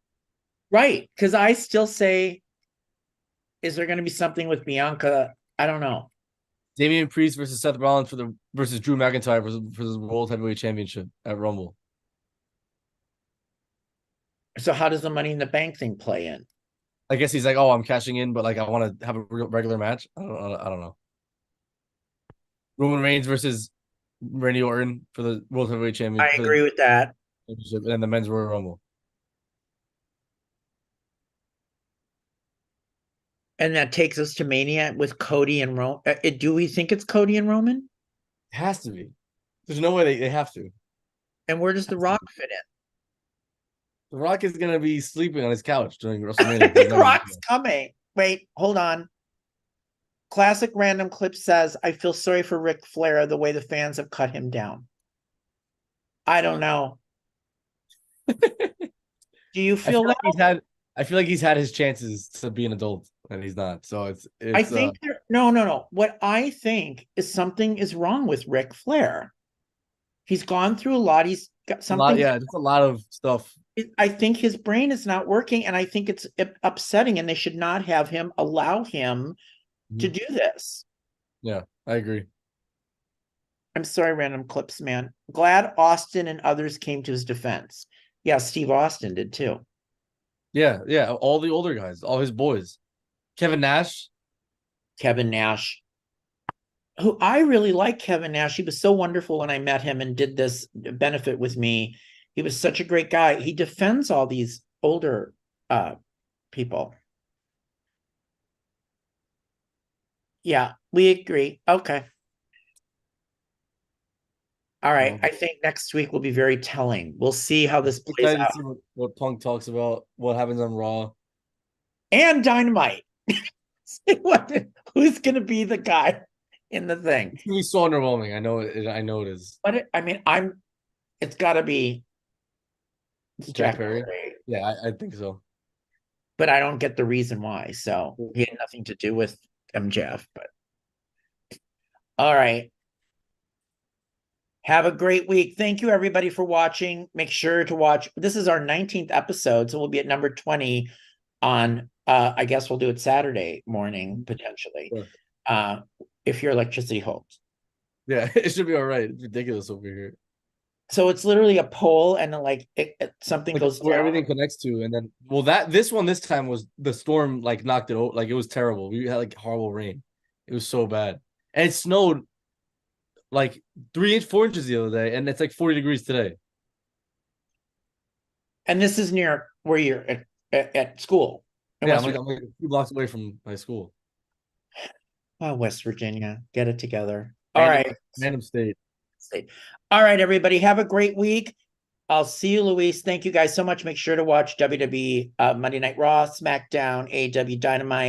Right. Because I still say, is there going to be something with Bianca? I don't know. Damian Priest versus Seth Rollins versus Drew McIntyre for the World Heavyweight Championship at Rumble. So how does the Money in the Bank thing play in? I guess he's like, oh, I'm cashing in, but like I want to have a regular match. I don't know. Roman Reigns versus Randy Orton for the World Heavyweight Championship. I agree with that. And the Men's Royal Rumble. And that takes us to Mania with Cody and Roman. Do we think it's Cody and Roman? It has to be. There's no way they have to. And where does The Rock fit in? The Rock is going to be sleeping on his couch during WrestleMania. The Rock's coming. Wait, hold on. Classic Random Clip says, I feel sorry for Ric Flair the way the fans have cut him down. I don't know. Do you feel that? I feel like he's had his chances to be an adult and he's not. So it's I think no. What I think is something is wrong with Ric Flair. He's gone through a lot. He's got something. Just a lot of stuff. I think his brain is not working, and I think it's upsetting, and they should not allow him to do this. Yeah, I agree. I'm sorry, Random Clips, man. Glad Austin and others came to his defense. Yeah, Steve Austin did too. Yeah. All the older guys, all his boys. Kevin Nash. Who I really like Kevin Nash. He was so wonderful when I met him and did this benefit with me. He was such a great guy. He defends all these older people. Yeah, we agree. Okay. All right. I think next week will be very telling. We'll see how this plays out. See what Punk talks about, what happens on Raw. And Dynamite. Who's going to be the guy in the thing? It's going to be so underwhelming. I know it is. But it's got to be Jack Perry. Yeah, I think so. But I don't get the reason why. So he had nothing to do with MJF, but all right. Have a great week. Thank you, everybody, for watching. Make sure to watch. This is our 19th episode, so we'll be at number 20 on, I guess we'll do it Saturday morning, potentially, Sure. if your electricity holds. Yeah, it should be all right. It's ridiculous over here. So it's literally a pole, and then something Like, goes where down. everything connects to, and then this time was the storm like knocked it over. Like it was terrible. We had like horrible rain. It was so bad, and it snowed like 4 inches the other day, and it's like 40 degrees today. And this is near where you're at school. Yeah, I'm like a few blocks away from my school. Oh, West Virginia, get it together. All right. Random state. All right, everybody, have a great week. I'll see you, Luis. Thank you guys so much. Make sure to watch WWE Monday Night Raw, SmackDown, AEW Dynamite.